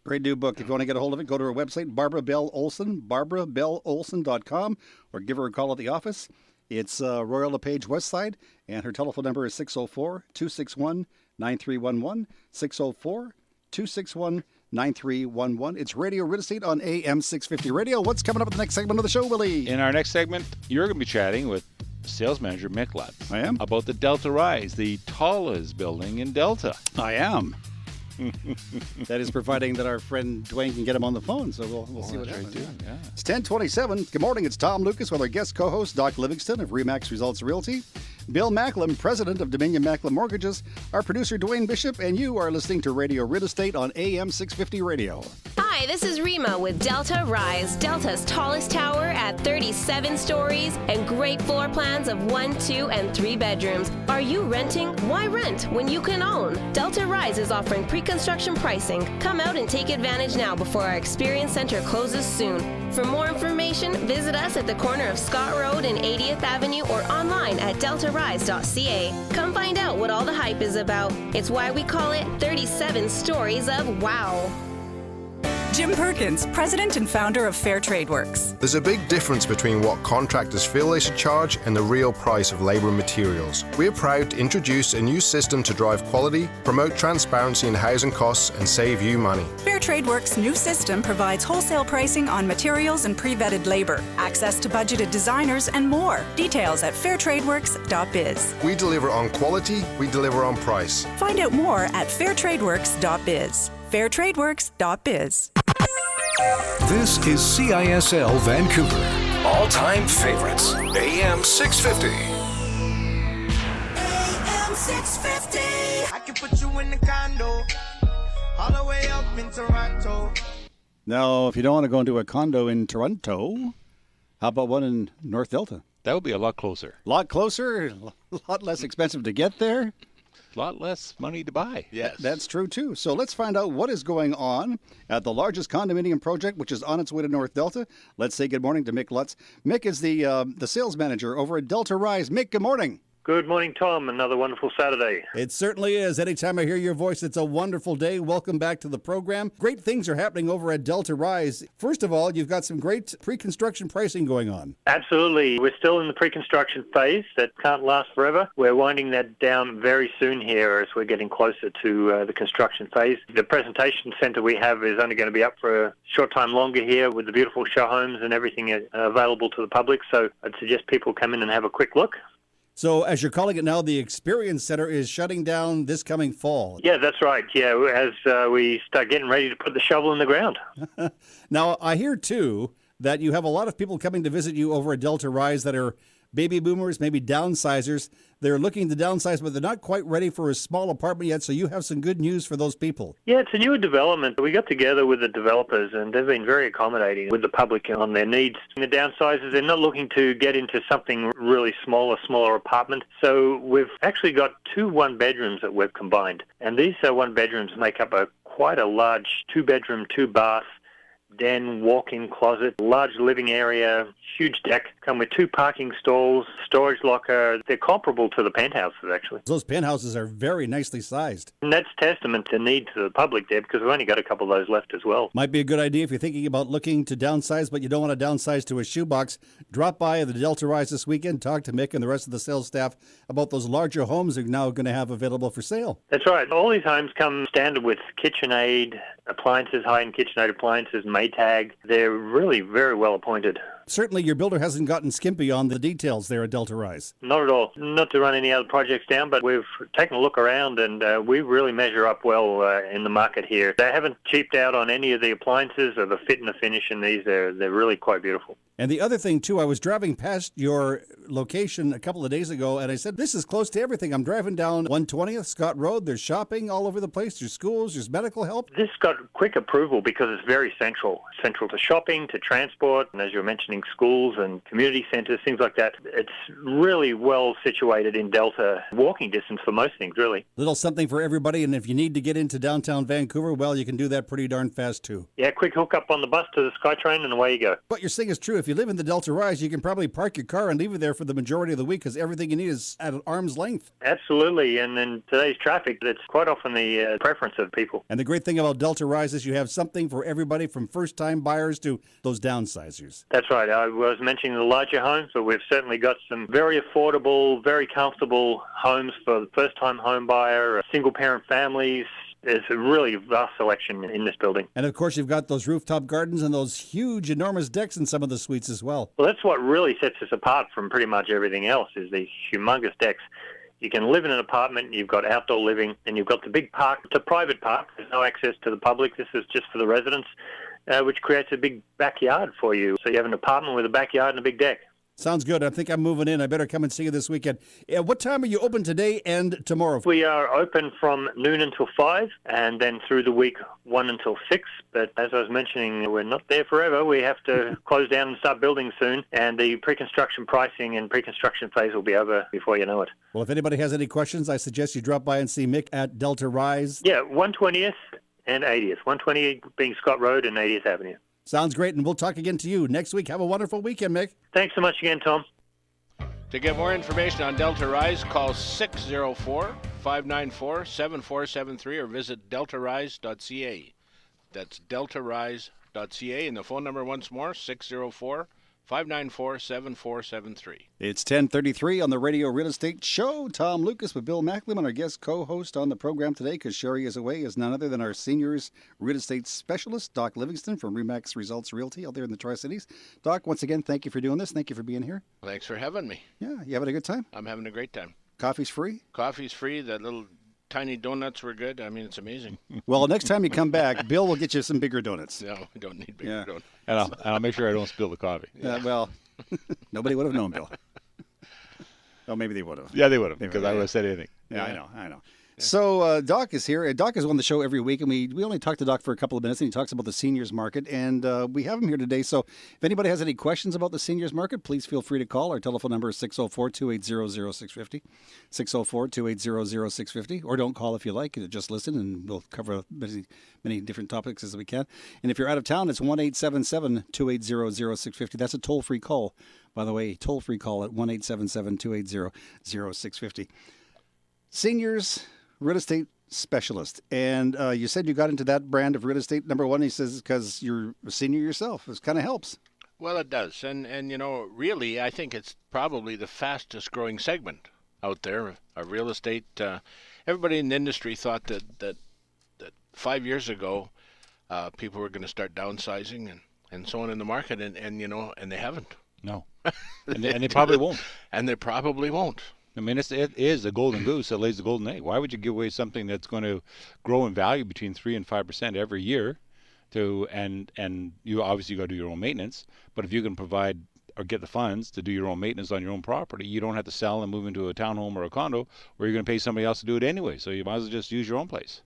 Speaker 2: Great new book. If you want to get a hold of it, go to her website, Barbara Bell Olson, BarbaraBellOlson.com, or give her a call at the office. It's Royal LePage West Side, and her telephone number is 604-261-9311, 604-261-9311. It's Radio Real Estate on AM 650 Radio. What's coming up in the next segment of the show, Willie?
Speaker 3: In our next segment, you're going to be chatting with sales manager Mick Lutt.
Speaker 2: I am.
Speaker 3: About the Delta Rise, the tallest building in Delta.
Speaker 2: I am. That is providing that our friend Dwayne can get him on the phone, so we'll see what happens. Right, yeah. It's 10:27. Good morning. It's Tom Lucas with our guest co-host Doc Livingston of Remax Results Realty, Bill Macklem, president of Dominion Macklem Mortgages, our producer Dwayne Bishop, and you are listening to Radio Real Estate on AM 650 Radio.
Speaker 7: Hi, this is Rima with Delta Rise, Delta's tallest tower at 37 stories and great floor plans of 1, 2, and 3 bedrooms. Are you renting? Why rent when you can own? Delta Rise is offering pre-construction pricing. Come out and take advantage now before our Experience Center closes soon. For more information, visit us at the corner of Scott Road and 80th Avenue or online at deltarise.ca. Come find out what all the hype is about. It's why we call it 37 Stories of Wow.
Speaker 8: Jim Perkins, president and founder of Fair Trade Works.
Speaker 9: There's a big difference between what contractors feel they should charge and the real price of labor and materials. We are proud to introduce a new system to drive quality, promote transparency in housing costs, and save you money.
Speaker 8: Fair Trade Works' new system provides wholesale pricing on materials and pre-vetted labor, access to budgeted designers, and more. Details at fairtradeworks.biz.
Speaker 9: We deliver on quality, we deliver on price.
Speaker 8: Find out more at fairtradeworks.biz. fairtradeworks.biz.
Speaker 1: This is CISL Vancouver. All-time favorites. AM 650.
Speaker 10: AM 650. I can put you in the condo, all the way up in Toronto.
Speaker 2: Now, if you don't want to go into a condo in Toronto, how about one in North Delta?
Speaker 3: That would be a lot closer.
Speaker 2: A lot closer, a lot less expensive to get there.
Speaker 3: A lot less money to buy.
Speaker 6: Yes.
Speaker 2: That's true, too. So let's find out what is going on at the largest condominium project, which is on its way to North Delta. Let's say good morning to Mick Lutz. Mick is the sales manager over at Delta Rise. Mick, good morning.
Speaker 12: Good morning, Tom. Another wonderful Saturday.
Speaker 2: It certainly is. Anytime I hear your voice, it's a wonderful day. Welcome back to the program. Great things are happening over at Delta Rise. First of all, you've got some great pre-construction pricing going on.
Speaker 12: Absolutely. We're still in the pre-construction phase. That can't last forever. We're winding that down very soon here as we're getting closer to the construction phase. The presentation centre we have is only going to be up for a short time longer here with the beautiful show homes and everything available to the public. So I'd suggest people come in and have a quick look.
Speaker 2: So, as you're calling it now, the Experience Center is shutting down this coming fall.
Speaker 12: Yeah, that's right. Yeah, as we start getting ready to put the shovel in the ground.
Speaker 2: Now, I hear, too, that you have a lot of people coming to visit you over at Delta Rise that are baby boomers, maybe downsizers. They're looking to downsize, but they're not quite ready for a small apartment yet, so you have some good news for those people.
Speaker 12: Yeah, it's a newer development. We got together with the developers, and they've been very accommodating with the public on their needs. The downsizers, they're not looking to get into something really smaller apartment. So we've actually got 2 one-bedrooms that we've combined. And these one-bedrooms make up quite a large 2-bedroom, 2-bath, den, walk-in closet, large living area, huge deck, come with 2 parking stalls, storage locker. They're comparable to the penthouses, actually.
Speaker 2: Those penthouses are very nicely sized.
Speaker 12: And that's testament to need to the public there, because we've only got a couple of those left as well.
Speaker 2: Might be a good idea if you're thinking about looking to downsize, but you don't want to downsize to a shoebox. Drop by the Delta Rise this weekend, talk to Mick and the rest of the sales staff about those larger homes they're now going to have available for sale.
Speaker 12: That's right. All these homes come standard with KitchenAid appliances, high-end KitchenAid appliances, Maytag. They're really very well appointed.
Speaker 2: Certainly your builder hasn't gotten skimpy on the details there at Delta Rise.
Speaker 12: Not at all. Not to run any other projects down, but we've taken a look around and we really measure up well in the market here. They haven't cheaped out on any of the appliances or the fit and the finish in these. They're really quite beautiful.
Speaker 2: And the other thing, too, I was driving past your location a couple of days ago, and I said, this is close to everything. I'm driving down 120th Scott Road. There's shopping all over the place. There's schools. There's medical help.
Speaker 12: This got quick approval because it's very central to shopping, to transport, and as you were mentioning, schools and community centres, things like that. It's really well situated in Delta, walking distance for most things, really.
Speaker 2: Little something for everybody, and if you need to get into downtown Vancouver, well, you can do that pretty darn fast, too.
Speaker 12: Yeah, quick hookup on the bus to the SkyTrain, and away you go.
Speaker 2: What you're saying is true. If you live in the Delta Rise, you can probably park your car and leave it there for the majority of the week because everything you need is at an arm's length.
Speaker 12: Absolutely, and in today's traffic, that's quite often the preference of people.
Speaker 2: And the great thing about Delta Rise is you have something for everybody from first-time buyers to those downsizers.
Speaker 12: That's right. I was mentioning the larger homes, but we've certainly got some very affordable, very comfortable homes for the first-time home buyer, single-parent families. There's a really vast selection in this building.
Speaker 2: And, of course, you've got those rooftop gardens and those huge, enormous decks in some of the suites as well.
Speaker 12: Well, that's what really sets us apart from pretty much everything else, is these humongous decks. You can live in an apartment, you've got outdoor living, and you've got the big park. It's a private park. There's no access to the public. This is just for the residents, which creates a big backyard for you. So you have an apartment with a backyard and a big deck.
Speaker 2: Sounds good. I think I'm moving in. I better come and see you this weekend. What time are you open today and tomorrow?
Speaker 12: We are open from noon until 5 and then through the week 1 until 6. But as I was mentioning, we're not there forever. We have to close down and start building soon. And the pre-construction pricing and pre-construction phase will be over before you know it.
Speaker 2: Well, if anybody has any questions, I suggest you drop by and see Mick at Delta Rise.
Speaker 12: Yeah, 120th and 80th. 120 being Scott Road and 80th Avenue.
Speaker 2: Sounds great, and we'll talk again to you next week. Have a wonderful weekend, Mick.
Speaker 12: Thanks so much again, Tom.
Speaker 6: To get more information on Delta Rise, call 604-594-7473 or visit deltarise.ca. That's deltarise.ca, and the phone number once more, 604-594-7473.
Speaker 2: It's 10:33 on the Radio Real Estate Show. Tom Lucas with Bill Macklem, our guest co-host on the program today, because Sherry is away, is none other than our seniors real estate specialist, Doc Livingston from Remax Results Realty out there in the Tri-Cities. Doc, once again, thank you for doing this. Thank you for being here.
Speaker 6: Thanks for having me.
Speaker 2: Yeah, you having a good time?
Speaker 6: I'm having a great time.
Speaker 2: Coffee's free?
Speaker 6: Coffee's free. That little tiny donuts were good. I mean, it's amazing.
Speaker 2: Well, next time you come back, Bill will get you some bigger donuts.
Speaker 6: No, we don't need bigger donuts.
Speaker 3: And I'll make sure I don't spill the coffee.
Speaker 2: Well, nobody would have known, Bill. Oh, maybe they would have.
Speaker 3: Yeah, they would have, because I would have said anything.
Speaker 2: Yeah, I know. So Doc is here. Doc is on the show every week, and we only talk to Doc for a couple of minutes, and he talks about the seniors market, and we have him here today. So if anybody has any questions about the seniors market, please feel free to call. Our telephone number is 604-280-0650, 604-280-0650, or don't call if you like. Just listen, and we'll cover many different topics as we can. And if you're out of town, it's 1-877-280-0650. That's a toll-free call, by the way, toll-free call at 1-877-280-0650. Seniors real estate specialist, and you said you got into that brand of real estate. Number one, he says, because you're a senior yourself. It kind of helps.
Speaker 6: Well, it does, and you know, really, I think it's probably the fastest growing segment out there of real estate. Everybody in the industry thought that 5 years ago people were going to start downsizing and so on in the market, and you know, and they haven't.
Speaker 3: No, and they probably won't.
Speaker 6: And they probably won't.
Speaker 3: I mean, it is the golden goose that lays the golden egg. Why would you give away something that's going to grow in value between 3 and 5% every year? And you obviously got to do your own maintenance. But if you can provide or get the funds to do your own maintenance on your own property, you don't have to sell and move into a townhome or a condo where you're going to pay somebody else to do it anyway. So you might as well just use your own place.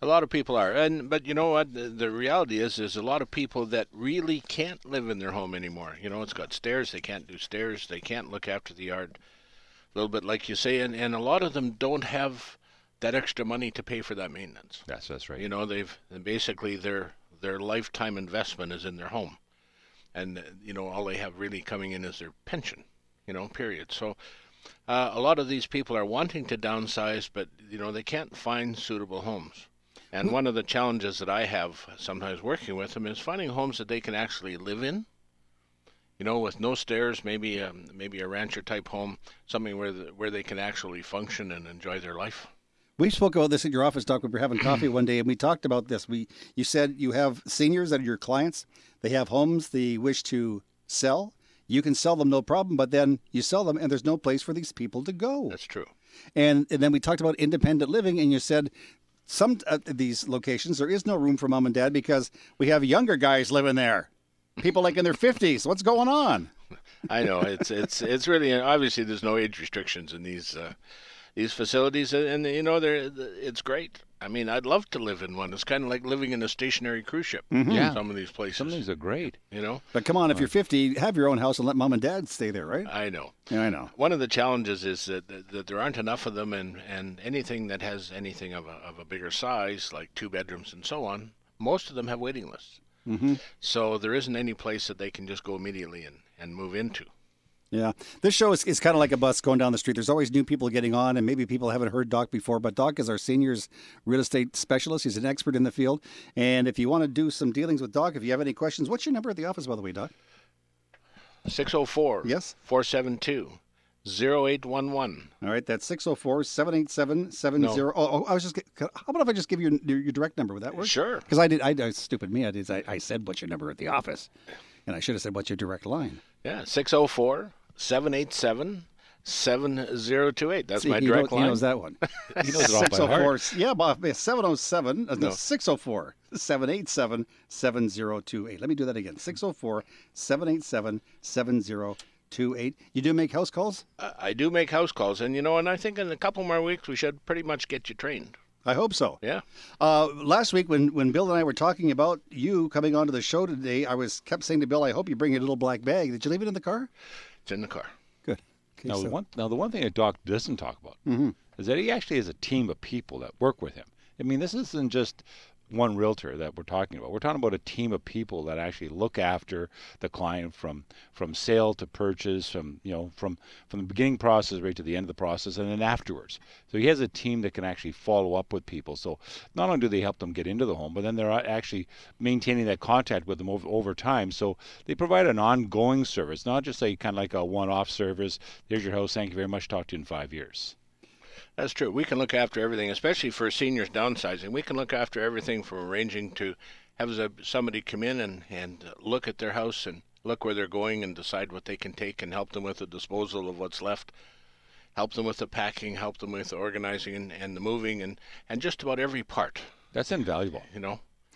Speaker 6: A lot of people are, but you know what? The reality is, there's a lot of people that really can't live in their home anymore. You know, it's got stairs. They can't do stairs. They can't look after the yard. A little bit like you say, and a lot of them don't have that extra money to pay for that maintenance.
Speaker 3: That's right.
Speaker 6: You know, they've basically their lifetime investment is in their home, and you know, all they have really coming in is their pension. You know, period. So. A lot of these people are wanting to downsize, but you know, they can't find suitable homes. And one of the challenges that I have sometimes working with them is finding homes that they can actually live in. You know, with no stairs, maybe a rancher type home, something where they can actually function and enjoy their life.
Speaker 2: We spoke about this at your office, Doc. We were having coffee one day, and we talked about this. You said you have seniors that are your clients. They have homes they wish to sell. You can sell them, no problem, but then you sell them, and there's no place for these people to go.
Speaker 6: That's true.
Speaker 2: And then we talked about independent living, and you said some of these locations, there is no room for mom and dad because we have younger guys living there, people like in their 50s. What's going on?
Speaker 6: I know. It's really, obviously there's no age restrictions in these facilities, and you know, it's great. I mean, I'd love to live in one. It's kind of like living in a stationary cruise ship.
Speaker 2: Mm-hmm.
Speaker 3: Yeah.
Speaker 6: Some of these places.
Speaker 3: Some of these are great.
Speaker 6: You know?
Speaker 2: But come on, if you're 50, have your own house and let mom and dad stay there, right?
Speaker 6: I know.
Speaker 2: Yeah, I know.
Speaker 6: One of the challenges is that there aren't enough of them, and anything that has anything of a bigger size, like 2 bedrooms and so on, most of them have waiting lists.
Speaker 2: Mm-hmm.
Speaker 6: So there isn't any place that they can just go immediately and move into.
Speaker 2: Yeah. This show is kind of like a bus going down the street. There's always new people getting on, and maybe people haven't heard Doc before, but Doc is our seniors real estate specialist. He's an expert in the field. And if you want to do some dealings with Doc, if you have any questions, what's your number at the office, by the way, Doc?
Speaker 6: 604.
Speaker 2: Yes.
Speaker 6: 472. 0811.
Speaker 2: All right, that's 604-787-70. Oh, I was just. How about if I just give you your direct number? Would that work?
Speaker 6: Sure.
Speaker 2: Because I stupid me. I said what's your number at the office, and I should have said what's your direct line.
Speaker 6: Yeah, 604-787-7028. That's my direct line.
Speaker 2: He knows that one.
Speaker 3: He knows it all by heart.
Speaker 2: Yeah, Bob. 707. No, 604-787-7028. Let me do that again. 604-787-7028. You do make house calls?
Speaker 6: I do make house calls, and and I think in a couple more weeks we should pretty much get you trained.
Speaker 2: I hope so.
Speaker 6: Yeah.
Speaker 2: Last week when Bill and I were talking about you coming onto the show today, I kept saying to Bill, I hope you bring your little black bag. Did you leave it in the car?
Speaker 6: It's in the car.
Speaker 2: Good. Okay,
Speaker 3: Now the one thing that Doc doesn't talk about is that he actually has a team of people that work with him. I mean, this isn't just one realtor that we're talking about. We're talking about a team of people that actually look after the client from sale to purchase, from the beginning process right to the end of the process, and then afterwards. So he has a team that can actually follow up with people. So not only do they help them get into the home, but then they're actually maintaining that contact with them over time. So they provide an ongoing service, not just kind of like a one-off service. Here's your house. Thank you very much. Talk to you in 5 years.
Speaker 6: That's true. We can look after everything, especially for seniors downsizing. We can look after everything from arranging to have somebody come in and look at their house and look where they're going and decide what they can take and help them with the disposal of what's left, help them with the packing, help them with the organizing and the moving and just about every part.
Speaker 3: That's invaluable.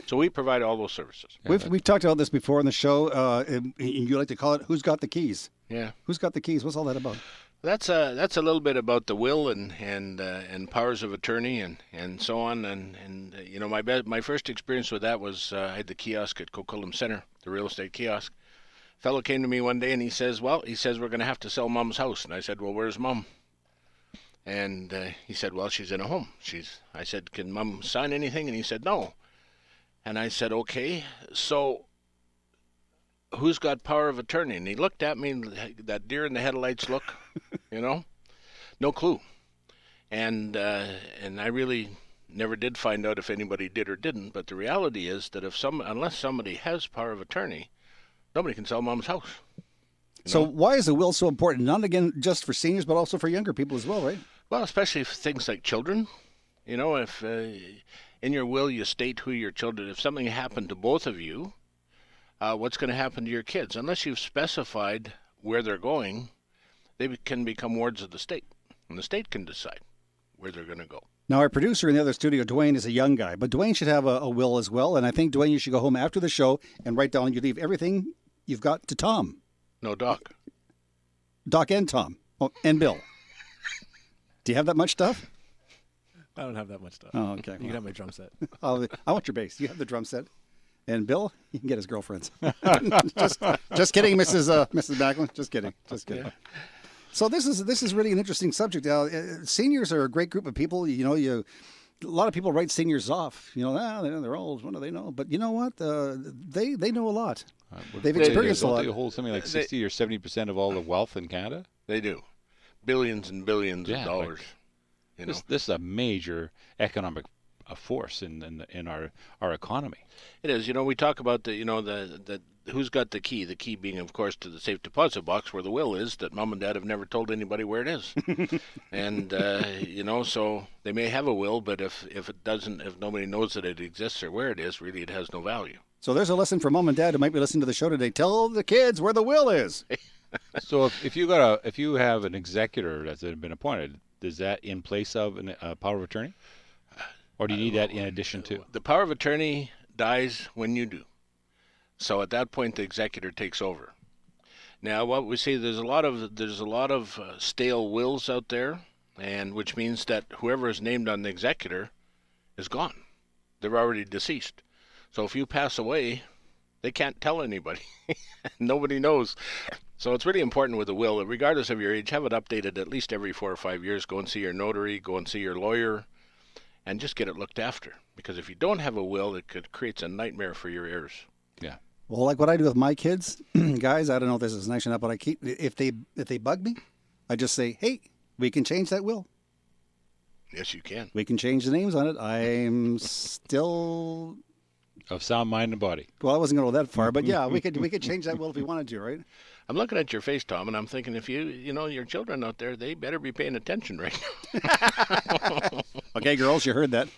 Speaker 6: So we provide all those services.
Speaker 2: Yeah, we've talked about this before on the show, and you like to call it "Who's Got the Keys?"
Speaker 6: Yeah.
Speaker 2: Who's got the keys? What's all that about?
Speaker 6: That's a little bit about the will and powers of attorney and so on and my first experience with that was I had the kiosk at Coquitlam Center, the real estate kiosk. Fellow came to me one day and he says we're going to have to sell Mom's house, and I said, well, where's Mom? And he said, well, she's in a home. I said, can Mom sign anything? And he said, no. And I said, okay, so who's got power of attorney? And he looked at me, that deer in the headlights look, no clue. And I really never did find out if anybody did or didn't. But the reality is that unless somebody has power of attorney, nobody can sell Mom's house.
Speaker 2: So why is the will so important? Not again just for seniors, but also for younger people as well, right?
Speaker 6: Well, especially for things like children. If in your will you state who your children. If something happened to both of you. What's going to happen to your kids? Unless you've specified where they're going, they can become wards of the state, and the state can decide where they're going to go.
Speaker 2: Now, our producer in the other studio, Dwayne, is a young guy, but Dwayne should have a will as well, and I think, Dwayne, you should go home after the show and write down, you leave everything you've got to Tom.
Speaker 6: No, Doc.
Speaker 2: Doc and Tom. Oh, and Bill. Do you have that much stuff?
Speaker 5: I don't have that much stuff.
Speaker 2: Oh, okay.
Speaker 5: You can have my drum set.
Speaker 2: I want your bass. You have the drum set. And Bill, you can get his girlfriends. just kidding, Mrs. Macklin. Just kidding. Yeah. So this is really an interesting subject. Seniors are a great group of people. A lot of people write seniors off. They're old. What do they know? But you know what? They know a lot. They've experienced a lot.
Speaker 3: They hold something like 60 or 70% of all the wealth in Canada.
Speaker 6: They do. Billions and billions of dollars.
Speaker 3: This is a major economic force in our economy.
Speaker 6: It is. We talk about the who's got the key. The key being, of course, to the safe deposit box where the will is. That mom and dad have never told anybody where it is. And so they may have a will, but if nobody knows that it exists or where it is, really, it has no value.
Speaker 2: So there's a lesson for mom and dad who might be listening to the show today. Tell the kids where the will is.
Speaker 3: So if you have an executor that's been appointed, is that in place of a power of attorney? Or do you need that in addition to?
Speaker 6: The power of attorney dies when you do. So at that point, the executor takes over. Now, what we see, there's a lot of stale wills out there, and which means that whoever is named on the executor is gone. They're already deceased. So if you pass away, they can't tell anybody. Nobody knows. So it's really important with a will, regardless of your age, have it updated at least every 4 or 5 years. Go and see your notary, go and see your lawyer, and just get it looked after. Because if you don't have a will, it creates a nightmare for your heirs.
Speaker 3: Yeah.
Speaker 2: Well, like what I do with my kids, guys, I don't know if this is nice or not, but if they bug me, I just say, hey, we can change that will.
Speaker 6: Yes, you can.
Speaker 2: We can change the names on it. I'm still
Speaker 3: of sound mind and body.
Speaker 2: Well, I wasn't going to go that far, but yeah, we could change that will if we wanted to, right?
Speaker 6: I'm looking at your face, Tom, and I'm thinking if your children out there, they better be paying attention right now.
Speaker 2: Okay, girls, you heard that.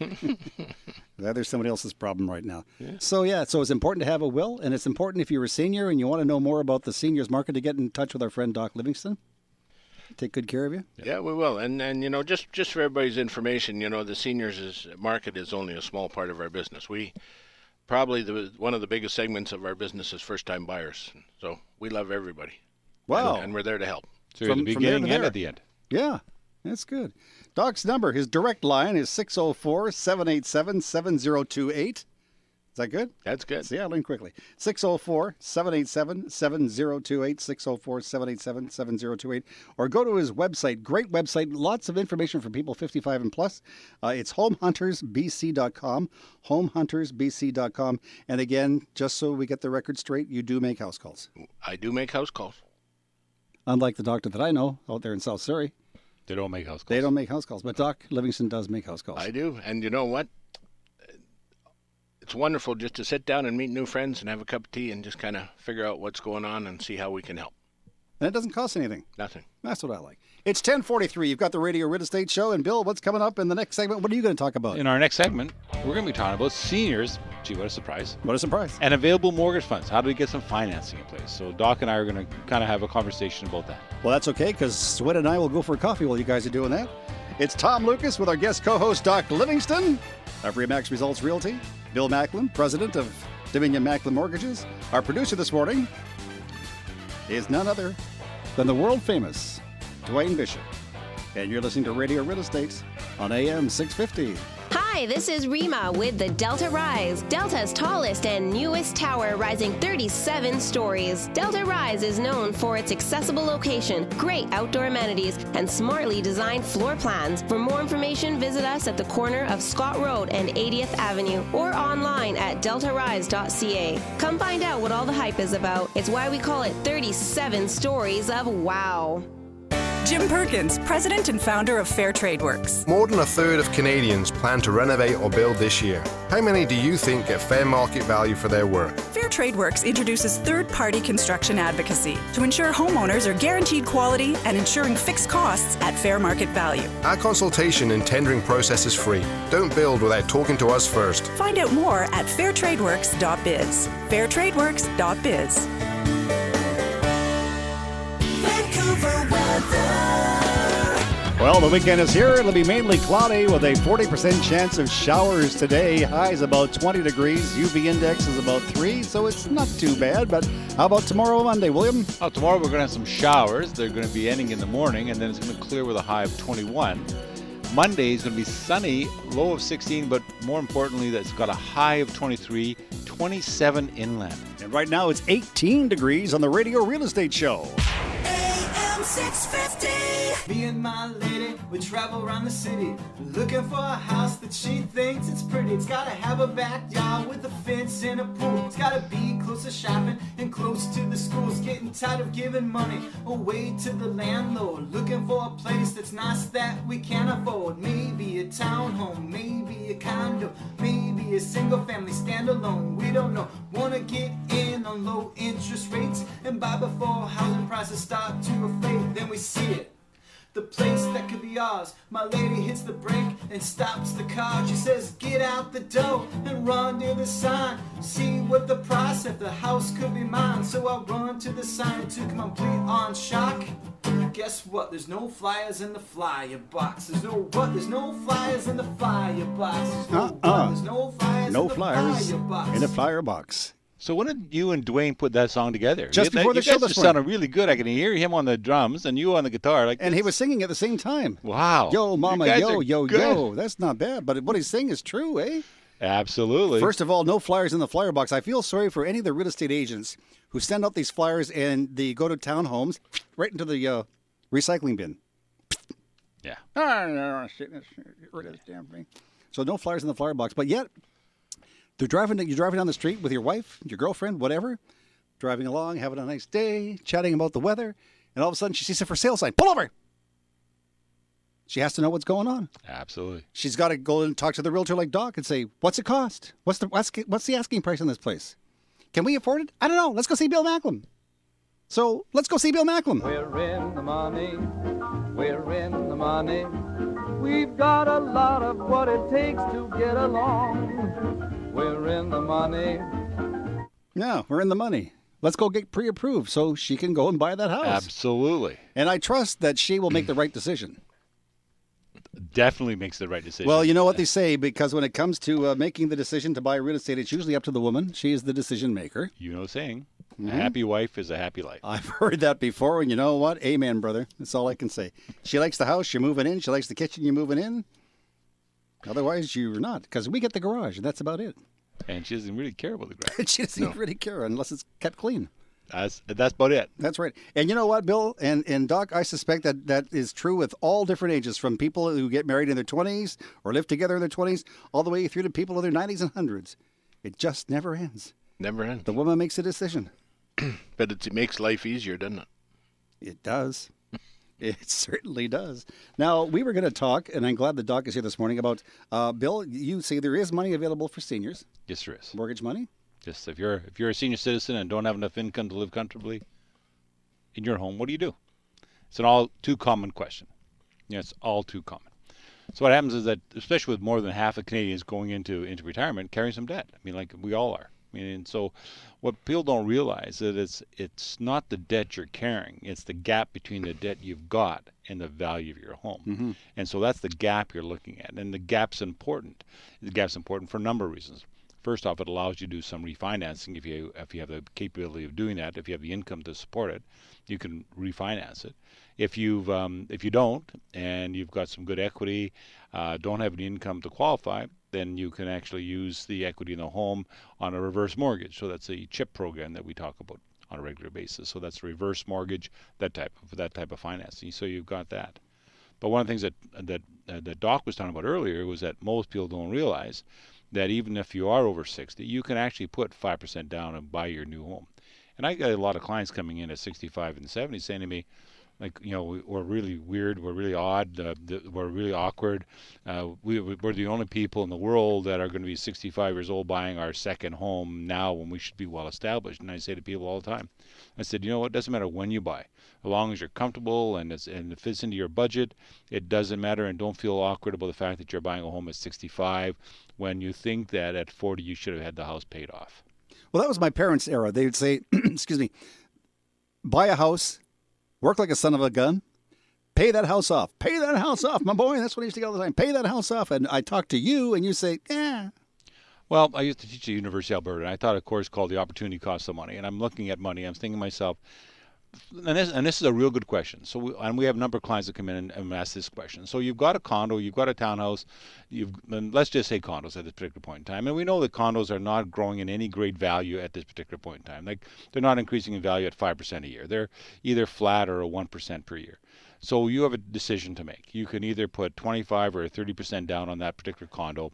Speaker 2: There's somebody else's problem right now. Yeah. So it's important to have a will, and it's important if you're a senior and you want to know more about the seniors market to get in touch with our friend Doc Livingston. Take good care of you.
Speaker 6: Yeah, we will. And just for everybody's information, the seniors market is only a small part of our business. Probably one of the biggest segments of our business is first-time buyers. So we love everybody.
Speaker 2: Wow.
Speaker 6: And we're there to help.
Speaker 3: So at the beginning and at the end.
Speaker 2: Yeah, that's good. Doc's number, his direct line is 604-787-7028. Is that good?
Speaker 6: That's good.
Speaker 2: See, I learned quickly. 604-787-7028, 604-787-7028. Or go to his website. Great website. Lots of information for people 55 and plus. It's homehuntersbc.com, homehuntersbc.com. And again, just so we get the record straight, you do make house calls.
Speaker 6: I do make house calls.
Speaker 2: Unlike the doctor that I know out there in South Surrey.
Speaker 3: They don't make house calls.
Speaker 2: They don't make house calls. But Doc Livingston does make house calls.
Speaker 6: I do. And you know what? It's wonderful just to sit down and meet new friends and have a cup of tea and just kind of figure out what's going on and see how we can help.
Speaker 2: And it doesn't cost anything.
Speaker 6: Nothing.
Speaker 2: That's what I like. It's 10:43. You've got the Radio Real Estate Show. And Bill, what's coming up in the next segment? What are you going to talk about?
Speaker 3: In our next segment, we're going to be talking about seniors. Gee, what a surprise.
Speaker 2: What a surprise.
Speaker 3: And available mortgage funds. How do we get some financing in place? So Doc and I are going to kind of have a conversation about that.
Speaker 2: Well, that's okay, because Sweat and I will go for coffee while you guys are doing that. It's Tom Lucas with our guest co-host, Doc Livingston of Remax Results Realty. Bill Macklin, president of Dominion Macklin Mortgages. Our producer this morning is none other than the world-famous Dwayne Bishop. And you're listening to Radio Real Estate on AM 650.
Speaker 7: Hi, this is Rima with the Delta Rise, Delta's tallest and newest tower, rising 37 stories. Delta Rise is known for its accessible location, great outdoor amenities, and smartly designed floor plans. For more information, visit us at the corner of Scott Road and 80th Avenue or online at deltarise.ca. Come find out what all the hype is about. It's why we call it 37 stories of wow.
Speaker 8: Jim Perkins, president and founder of Fair Trade Works.
Speaker 9: More than a third of Canadians plan to renovate or build this year. How many do you think get fair market value for their work?
Speaker 8: Fair Trade Works introduces third-party construction advocacy to ensure homeowners are guaranteed quality and ensuring fixed costs at fair market value.
Speaker 9: Our consultation and tendering process is free. Don't build without talking to us first.
Speaker 8: Find out more at fairtradeworks.biz. fairtradeworks.biz.
Speaker 2: Well, the weekend is here. It'll be mainly cloudy with a 40% chance of showers today. High is about 20 degrees. UV index is about 3, so it's not too bad. But how about tomorrow, Monday, William?
Speaker 3: Oh, tomorrow we're going to have some showers. They're going to be ending in the morning, and then it's going to clear with a high of 21. Monday is going to be sunny, low of 16, but more importantly, that's got a high of 23, 27 inland.
Speaker 2: And right now it's 18 degrees on the Radio Real Estate Show.
Speaker 10: AM 650.
Speaker 13: Me and my lady, we travel around the city looking for a house that she thinks it's pretty. It's gotta have a backyard with a fence and a pool. It's gotta be close to shopping and close to the schools. Getting tired of giving money away to the landlord. Looking for a place that's nice that we can afford. Maybe a townhome, maybe a condo, maybe a single family standalone. We don't know. Wanna get in on low interest rates and buy before housing prices start to inflate. Then we see it, the place that could be ours. My lady hits the brake and stops the car. She says, get out the door and run to the sign. See what the price of the house could be mine. So I run to the sign to complete on shock. Guess what? There's no flyers in the flyer box. There's no what? There's no flyers in the flyer box. There's no what? There's no flyers
Speaker 2: No
Speaker 13: in the
Speaker 2: flyers
Speaker 13: flyer box.
Speaker 2: in a flyer box.
Speaker 3: So when did you and Dwayne put that song together?
Speaker 2: Just before the show
Speaker 3: this
Speaker 2: this morning.
Speaker 3: sounded really good. I can hear him on the drums and you on the guitar.
Speaker 2: And he was singing at the same time.
Speaker 3: Wow.
Speaker 2: Yo, mama,
Speaker 3: You guys
Speaker 2: yo,
Speaker 3: are
Speaker 2: yo,
Speaker 3: good.
Speaker 2: yo. That's not bad. But what he's saying is true, eh?
Speaker 3: Absolutely.
Speaker 2: First of all, no flyers in the flyer box. I feel sorry for any of the real estate agents who send out these flyers and they go to townhomes right into the recycling bin.
Speaker 3: Yeah.
Speaker 2: Get rid of this damn thing. So no flyers in the flyer box. But yet, you're driving down the street with your wife, your girlfriend, whatever, driving along, having a nice day, chatting about the weather, and all of a sudden she sees a for sale sign. Pull over! She has to know what's going on.
Speaker 3: Absolutely.
Speaker 2: She's got to go and talk to the realtor like Doc and say, what's it cost? What's the asking price on this place? Can we afford it? I don't know. Let's go see Bill Macklem. So let's go see Bill Macklem.
Speaker 4: We're in the money. We're in the money. We've got a lot of what it takes to get along. We're in the money.
Speaker 2: Yeah, we're in the money. Let's go get pre-approved so she can go and buy that house.
Speaker 3: Absolutely.
Speaker 2: And I trust that she will make the right decision.
Speaker 3: Definitely makes the right decision.
Speaker 2: Well, you know what they say, because when it comes to making the decision to buy real estate, it's usually up to the woman. She is the decision maker.
Speaker 3: You know the saying,
Speaker 2: Mhm.
Speaker 3: a happy wife is a happy life.
Speaker 2: I've heard that before, and you know what? Amen, brother. That's all I can say. She likes the house, you're moving in. She likes the kitchen, you're moving in. Otherwise, you're not, because we get the garage, and that's about it.
Speaker 3: And she doesn't really care about the garage.
Speaker 2: She doesn't really care unless it's kept clean.
Speaker 3: That's about it.
Speaker 2: That's right. And you know what, Bill and Doc, I suspect that is true with all different ages, from people who get married in their 20s or live together in their 20s, all the way through to people in their 90s and 100s. It just never ends.
Speaker 6: Never ends.
Speaker 2: The woman makes a decision.
Speaker 6: But it makes life easier, doesn't it?
Speaker 2: It does. It certainly does. Now, we were going to talk, and I'm glad the Doc is here this morning, about, Bill, you say there is money available for seniors.
Speaker 3: Yes, there is.
Speaker 2: Mortgage money?
Speaker 3: Just if you're a senior citizen and don't have enough income to live comfortably in your home, what do you do? It's an all too common question. Yeah, it's all too common. So what happens is that, especially with more than half of Canadians going into retirement, carrying some debt. I mean, like we all are. I mean, and so what people don't realize is that it's not the debt you're carrying; it's the gap between the debt you've got and the value of your home.
Speaker 2: Mm-hmm.
Speaker 3: And so that's the gap you're looking at, and the gap's important. The gap's important for a number of reasons. First off, it allows you to do some refinancing if you have the capability of doing that. If you have the income to support it, you can refinance it. If you don't and you've got some good equity, don't have any income to qualify, then you can actually use the equity in the home on a reverse mortgage. So that's a CHIP program that we talk about on a regular basis. So that's a reverse mortgage, that type of financing. So you've got that. But one of the things that Doc was talking about earlier was that most people don't realize that even if you are over 60, you can actually put 5% down and buy your new home. And I got a lot of clients coming in at 65 and 70 saying to me, like, you know, we're really weird, we're really odd, we're really awkward. We're the only people in the world that are going to be 65 years old buying our second home now when we should be well established. And I say to people all the time, I said, you know what, it doesn't matter when you buy. As long as you're comfortable and it fits into your budget, it doesn't matter. And don't feel awkward about the fact that you're buying a home at 65 when you think that at 40 you should have had the house paid off.
Speaker 2: Well, that was my parents' era. They would say, excuse me, buy a house, work like a son of a gun, pay that house off. Pay that house off, my boy. That's what I used to get all the time. Pay that house off. And I talk to you, and you say, yeah.
Speaker 3: Well, I used to teach at University of Alberta, and I taught a course called The Opportunity Cost of Money. And I'm looking at money. I'm thinking to myself, and this is a real good question. So, we have a number of clients that come in and ask this question. So, you've got a condo, you've got a townhouse, and let's just say condos at this particular point in time. And we know that condos are not growing in any great value at this particular point in time. Like, they're not increasing in value at 5% a year. They're either flat or 1% per year. So you have a decision to make. You can either put 25 or 30% down on that particular condo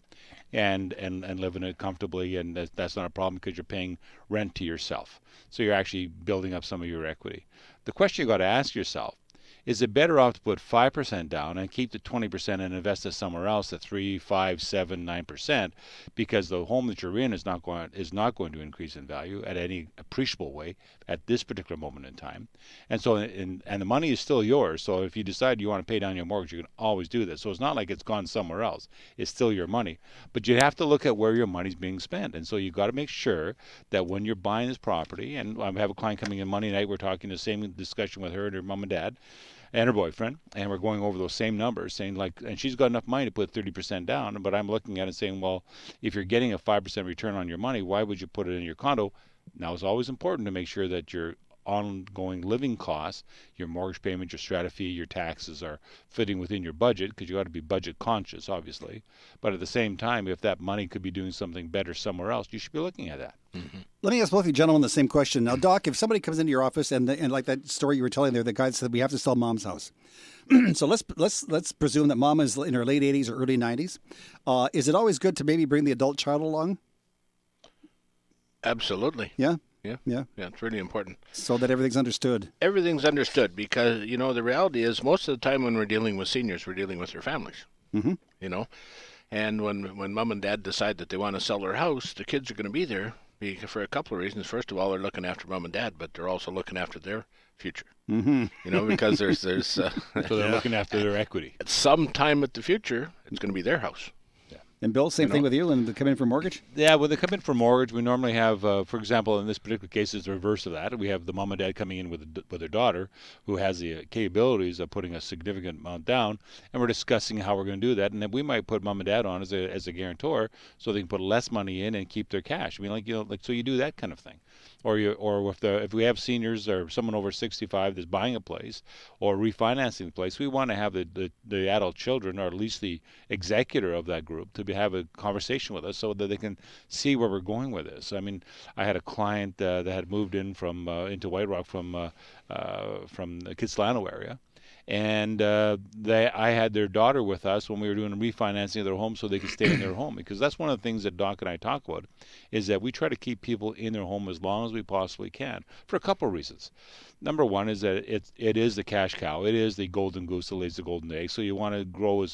Speaker 3: and live in it comfortably, and that's not a problem because you're paying rent to yourself. So you're actually building up some of your equity. The question you got to ask yourself, is it better off to put 5% down and keep the 20% and invest it somewhere else at 3, 5, 7, 9%, because the home that you're in is not going to increase in value at any appreciable way at this particular moment in time, and the money is still yours. So if you decide you want to pay down your mortgage, you can always do that. So it's not like it's gone somewhere else. It's still your money, but you have to look at where your money's being spent, and so you got to make sure that when you're buying this property, and I have a client coming in Monday night, we're talking the same discussion with her and her mom and dad and her boyfriend, and we're going over those same numbers, saying and she's got enough money to put 30% down, but I'm looking at it saying, well, if you're getting a 5% return on your money, why would you put it in your condo? Now, it's always important to make sure that your ongoing living costs, your mortgage payment, your strata fee, your taxes are fitting within your budget, because you got to be budget conscious, obviously. But at the same time, if that money could be doing something better somewhere else, you should be looking at that.
Speaker 2: Mm-hmm. Let me ask both of you gentlemen the same question. Now, Doc, if somebody comes into your office and like that story you were telling there, the guy said we have to sell Mom's house. So let's presume that Mom is in her late 80s or early 90s. Is it always good to maybe bring the adult child along?
Speaker 6: Absolutely.
Speaker 2: Yeah.
Speaker 6: Yeah, it's really important.
Speaker 2: So that everything's understood.
Speaker 6: Everything's understood, because, the reality is most of the time when we're dealing with seniors, we're dealing with their families.
Speaker 2: Mm-hmm.
Speaker 6: And when Mom and Dad decide that they want to sell their house, the kids are going to be there for a couple of reasons. First of all, they're looking after Mom and Dad, but they're also looking after their future.
Speaker 2: Mm-hmm.
Speaker 6: Because there's
Speaker 3: so they're looking after their equity.
Speaker 6: At some time at the future, it's going to be their house.
Speaker 2: And Bill, same thing with you, and they come in for mortgage?
Speaker 3: Yeah, when they come in for mortgage, we normally have, for example, in this particular case, it's the reverse of that. We have the mom and dad coming in with their daughter, who has the capabilities of putting a significant amount down, and we're discussing how we're going to do that. And then we might put mom and dad on as a guarantor, so they can put less money in and keep their cash. I mean, so you do that kind of thing. Or if we have seniors or someone over 65 that's buying a place or refinancing the place, we want to have the adult children, or at least the executor of that group, to have a conversation with us so that they can see where we're going with this. I mean, I had a client that had moved in into White Rock from the Kitsilano area. And I had their daughter with us when we were doing a refinancing of their home, so they could stay in their home. Because that's one of the things that Doc and I talk about, is that we try to keep people in their home as long as we possibly can, for a couple of reasons. Number one is that it is the cash cow. It is the golden goose that lays the golden egg. So you want to grow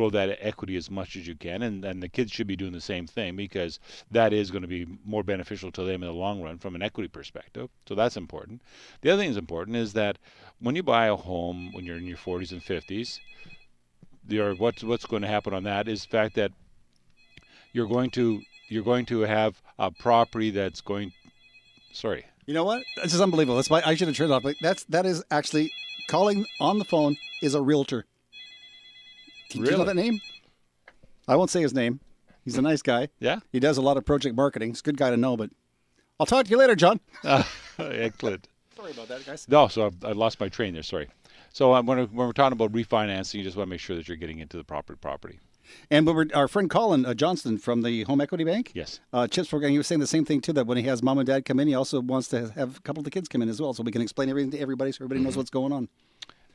Speaker 3: that equity as much as you can, and the kids should be doing the same thing, because that is going to be more beneficial to them in the long run from an equity perspective. So that's important. The other thing that's important is that when you buy a home when you're in your 40s and 50s, what's going to happen on that is the fact that you're going to have a property that's going. Sorry.
Speaker 2: You know what? This is unbelievable. That's why I should have turned it off. But that is actually calling on the phone is a realtor. Do you know that name? I won't say his name. He's a nice guy.
Speaker 3: Yeah.
Speaker 2: He does a lot of project marketing. He's a good guy to know. But I'll talk to you later, John.
Speaker 3: Excellent.
Speaker 2: Sorry about that, guys.
Speaker 3: No, so I lost my train there. Sorry. So when we're talking about refinancing, you just want to make sure that you're getting into the proper property.
Speaker 2: And our friend Colin Johnston from the Home Equity Bank,
Speaker 3: yes,
Speaker 2: Chips program, he was saying the same thing too. That when he has mom and dad come in, he also wants to have a couple of the kids come in as well, so we can explain everything to everybody, so everybody knows what's going on.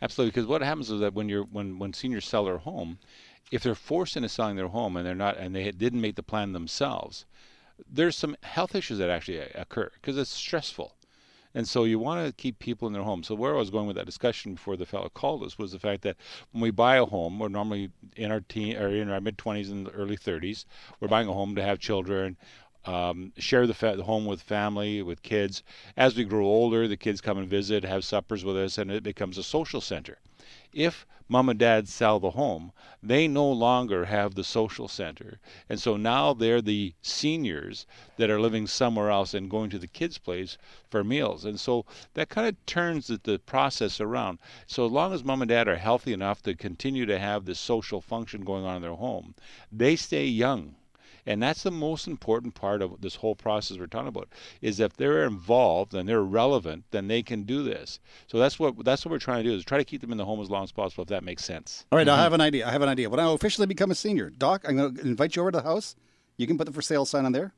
Speaker 3: Absolutely, because what happens is that when seniors sell their home, if they're forced into selling their home and they didn't make the plan themselves, there's some health issues that actually occur because it's stressful. And so you want to keep people in their home. So where I was going with that discussion before the fellow called us was the fact that when we buy a home, we're normally in our mid-20s and early 30s. We're buying a home to have children, share the home with family, with kids. As we grow older, the kids come and visit, have suppers with us, and it becomes a social center. if mom and dad sell the home, they no longer have the social center. And so now they're the seniors that are living somewhere else and going to the kids' place for meals. And so that kind of turns the process around. So as long as mom and dad are healthy enough to continue to have this social function going on in their home, they stay young. And that's the most important part of this whole process we're talking about, is if they're involved and they're relevant, then they can do this. So that's what we're trying to do, is try to keep them in the home as long as possible, if that makes sense.
Speaker 2: All right, I have an idea. When I officially become a senior, Doc, I'm going to invite you over to the house. You can put the for sale sign on there.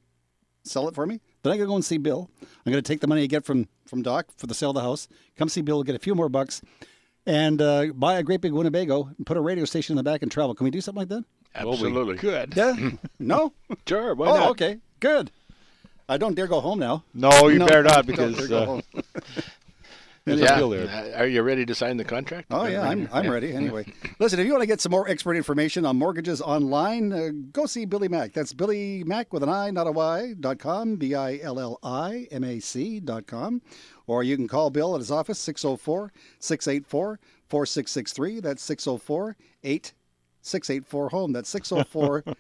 Speaker 2: Sell it for me. Then I'm going to go and see Bill. I'm going to take the money I get from Doc for the sale of the house. Come see Bill, get a few more bucks, and buy a great big Winnebago and put a radio station in the back and travel. Can we do something like that?
Speaker 6: Absolutely.
Speaker 3: Good.
Speaker 2: Yeah? No?
Speaker 6: Sure, why not?
Speaker 2: Oh, okay. Good. I don't dare go home now.
Speaker 3: No, you better not, because
Speaker 2: don't dare go home.
Speaker 3: there's a deal there.
Speaker 6: Are you ready to sign the contract?
Speaker 2: Oh, yeah, I'm ready. Anyway, listen, if you want to get some more expert information on mortgages online, go see Billy Mack. That's Billy Mack with an I, not a Y.com, BILLIMAC.com. Or you can call Bill at his office, 604-684-4663. That's 604-684-HOME. That's 604. I'm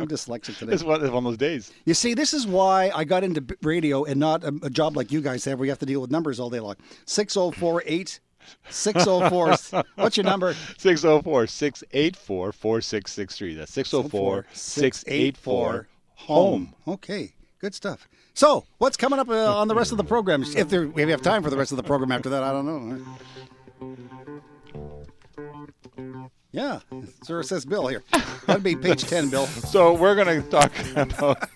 Speaker 2: dyslexic today.
Speaker 3: It's one of those days.
Speaker 2: You see, this is why I got into radio and not a job like you guys have where you have to deal with numbers all day long. 604. What's your number?
Speaker 3: 604-684-4663. That's 604-684-HOME.
Speaker 2: Okay, good stuff. So, what's coming up on the rest of the program? If we have time for the rest of the program after that, I don't know. Yeah, sir, says Bill here. That'd be page 10, Bill.
Speaker 3: So we're going to talk about...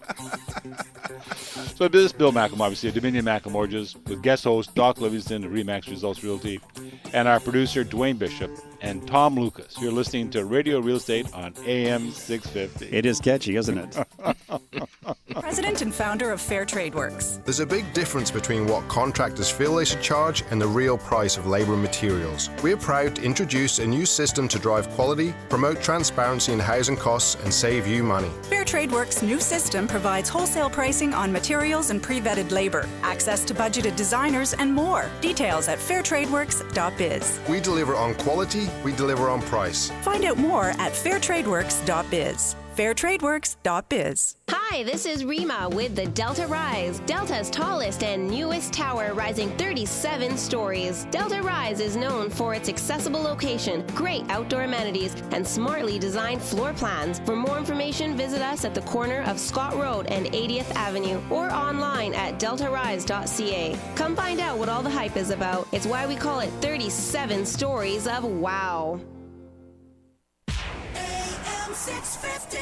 Speaker 3: So this is Bill Macklem, obviously, of Dominion Macklem Mortgages, with guest host Doc Livingston of RE/MAX Results Realty, and our producer Dwayne Bishop and Tom Lucas. You're listening to Radio Real Estate on AM 650.
Speaker 2: It is catchy, isn't it?
Speaker 8: President and founder of Fair Trade Works.
Speaker 9: There's a big difference between what contractors feel they should charge and the real price of labor and materials. We're proud to introduce a new system to drive quality, promote transparency in housing costs, and save you money.
Speaker 8: Fair Trade Works' new system provides wholesale pricing on materials and pre-vetted labor, access to budgeted designers, and more. Details at fairtradeworks.biz.
Speaker 9: We deliver on quality, we deliver on price.
Speaker 8: Find out more at fairtradeworks.biz. fairtradeworks.biz.
Speaker 7: Hi, this is Rima with the Delta Rise, Delta's tallest and newest tower, rising 37 stories. Delta Rise is known for its accessible location, great outdoor amenities, and smartly designed floor plans. For more information, visit us at the corner of Scott Road and 80th Avenue or online at deltarise.ca. Come find out what all the hype is about. It's why we call it 37 stories of wow.
Speaker 10: AM 650.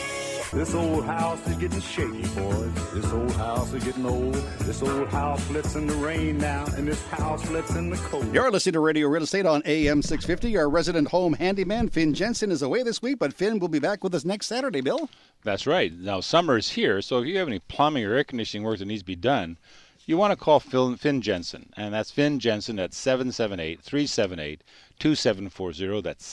Speaker 14: This old house is getting shaky, boys. This old house is getting old. This old house flips in the rain now, and this house flips in the cold.
Speaker 2: You're listening to Radio Real Estate on AM 650. Our resident home handyman, Finn Jensen, is away this week, but Finn will be back with us next Saturday, Bill.
Speaker 3: That's right. Now, summer is here, so if you have any plumbing or air conditioning work that needs to be done, you want to call Finn Jensen, and that's Finn Jensen at 778-378-2740. That's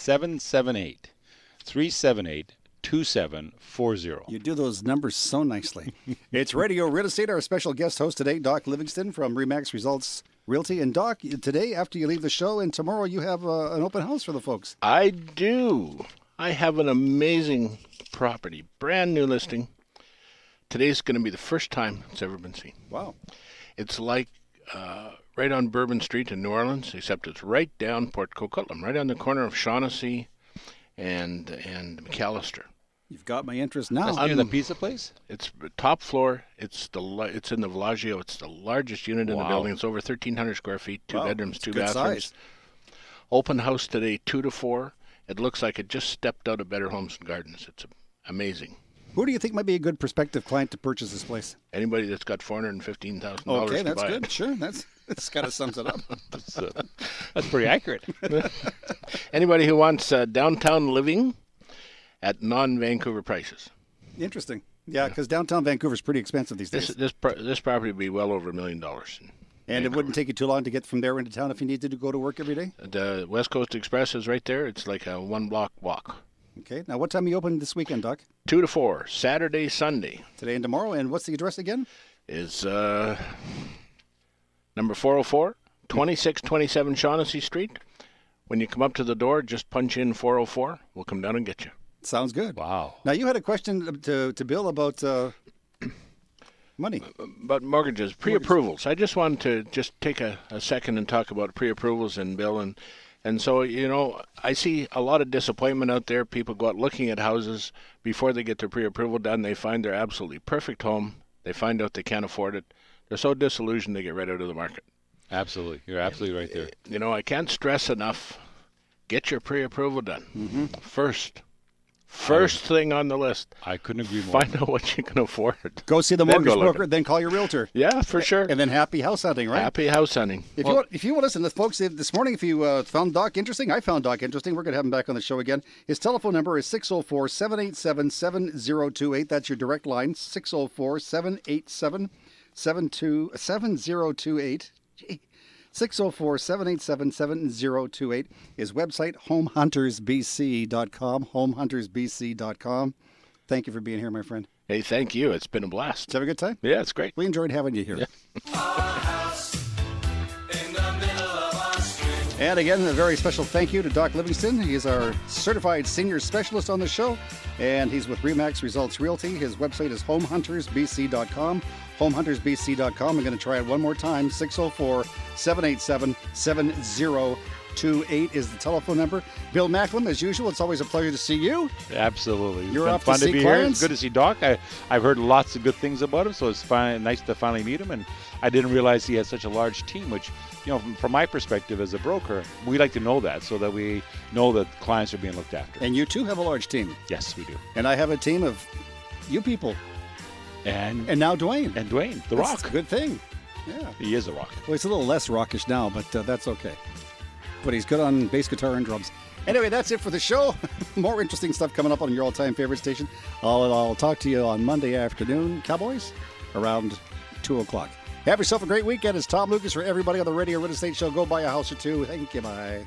Speaker 3: 778-378-2740. You
Speaker 2: do those numbers so nicely. It's Radio Real Estate. Our special guest host today, Doc Livingston from RE/MAX Results Realty. And Doc, today, after you leave the show, and tomorrow you have an open house for the folks.
Speaker 6: I do. I have an amazing property, brand new listing. Today's going to be the first time it's ever been seen.
Speaker 2: Wow.
Speaker 6: It's like right on Bourbon Street in New Orleans, except it's right down Port Coquitlam, right on the corner of Shaughnessy and McAllister.
Speaker 2: You've got my interest now.
Speaker 3: That's near the pizza place?
Speaker 6: It's top floor. It's in the Villaggio. It's the largest unit in the building. It's over 1,300 square feet, two bedrooms, two bathrooms.
Speaker 2: Size.
Speaker 6: Open house today, 2 to 4. It looks like it just stepped out of Better Homes and Gardens. It's amazing.
Speaker 2: Who do you think might be a good prospective client to purchase this place?
Speaker 6: Anybody that's got $415,000
Speaker 2: Okay, that's
Speaker 6: to buy
Speaker 2: good.
Speaker 6: it.
Speaker 2: Sure, that's kind of sums it up.
Speaker 3: That's pretty accurate.
Speaker 6: Anybody who wants downtown living at non-Vancouver prices.
Speaker 2: Interesting. Yeah, because downtown Vancouver is pretty expensive these days.
Speaker 6: This property would be well over $1 million.
Speaker 2: And it wouldn't take you too long to get from there into town if you needed to go to work every day?
Speaker 6: The West Coast Express is right there. It's like a 1-block walk.
Speaker 2: Okay. Now, what time are you open this weekend, Doc?
Speaker 6: 2 to 4, Saturday, Sunday.
Speaker 2: Today and tomorrow. And what's the address again?
Speaker 6: Is number 404, 2627 Shaughnessy Street, when you come up to the door, just punch in 404. We'll come down and get you.
Speaker 2: Sounds good.
Speaker 3: Wow.
Speaker 2: Now, you had a question to Bill about money.
Speaker 6: About mortgages, pre-approvals. I just wanted to just take a second and talk about pre-approvals and Bill. And so, I see a lot of disappointment out there. People go out looking at houses. Before they get their pre-approval done, they find their absolutely perfect home. They find out they can't afford it. They're so disillusioned they get right out of the market.
Speaker 3: Absolutely. You're absolutely right there.
Speaker 6: I can't stress enough, get your pre-approval done.
Speaker 2: Mm-hmm.
Speaker 6: First thing on the list.
Speaker 3: I couldn't agree more.
Speaker 6: Find out what you can afford.
Speaker 2: Go see the mortgage broker, then call your realtor.
Speaker 6: Yeah, for sure.
Speaker 2: And then happy house hunting, right?
Speaker 6: Happy house hunting.
Speaker 2: If you want to listen to folks, this morning, if you found Doc interesting, I found Doc interesting. We're going to have him back on the show again. His telephone number is 604-787-7028. That's your direct line, 604-787-7028. 604-787-7028. His website, homehuntersbc.com, homehuntersbc.com. Thank you for being here, my friend.
Speaker 6: Hey, thank you. It's been a blast.
Speaker 2: Did you have a good time?
Speaker 6: Yeah, it's great.
Speaker 2: We enjoyed having you here.
Speaker 6: Yeah.
Speaker 2: And again, a very special thank you to Doc Livingston. He is our certified senior specialist on the show, and he's with Remax Results Realty. His website is homehuntersbc.com, homehuntersbc.com. I'm going to try it one more time. 604-787-7028 is the telephone number. Bill Macklem, as usual, it's always a pleasure to see you.
Speaker 3: Absolutely.
Speaker 2: You're
Speaker 3: it's
Speaker 2: off
Speaker 3: been
Speaker 2: to
Speaker 3: fun
Speaker 2: see
Speaker 3: to be
Speaker 2: clients?
Speaker 3: here. It's good to see Doc. I've heard lots of good things about him, so it's nice to finally meet him. And I didn't realize he had such a large team, which, from my perspective as a broker, we like to know that so that we know that clients are being looked after.
Speaker 2: And you too have a large team.
Speaker 3: Yes, we do.
Speaker 2: And I have a team of you people.
Speaker 3: And
Speaker 2: now Dwayne.
Speaker 3: And Dwayne, the
Speaker 2: That's
Speaker 3: Rock.
Speaker 2: a good thing. Yeah.
Speaker 3: He is a rock.
Speaker 2: Well, he's a little less rockish now, but that's okay. But he's good on bass guitar and drums. Anyway, that's it for the show. More interesting stuff coming up on your all-time favorite station. I'll talk to you on Monday afternoon, Cowboys, around 2 o'clock. Have yourself a great weekend. It's Tom Lucas for everybody on the Radio Real Estate Show. Go buy a house or two. Thank you. Bye.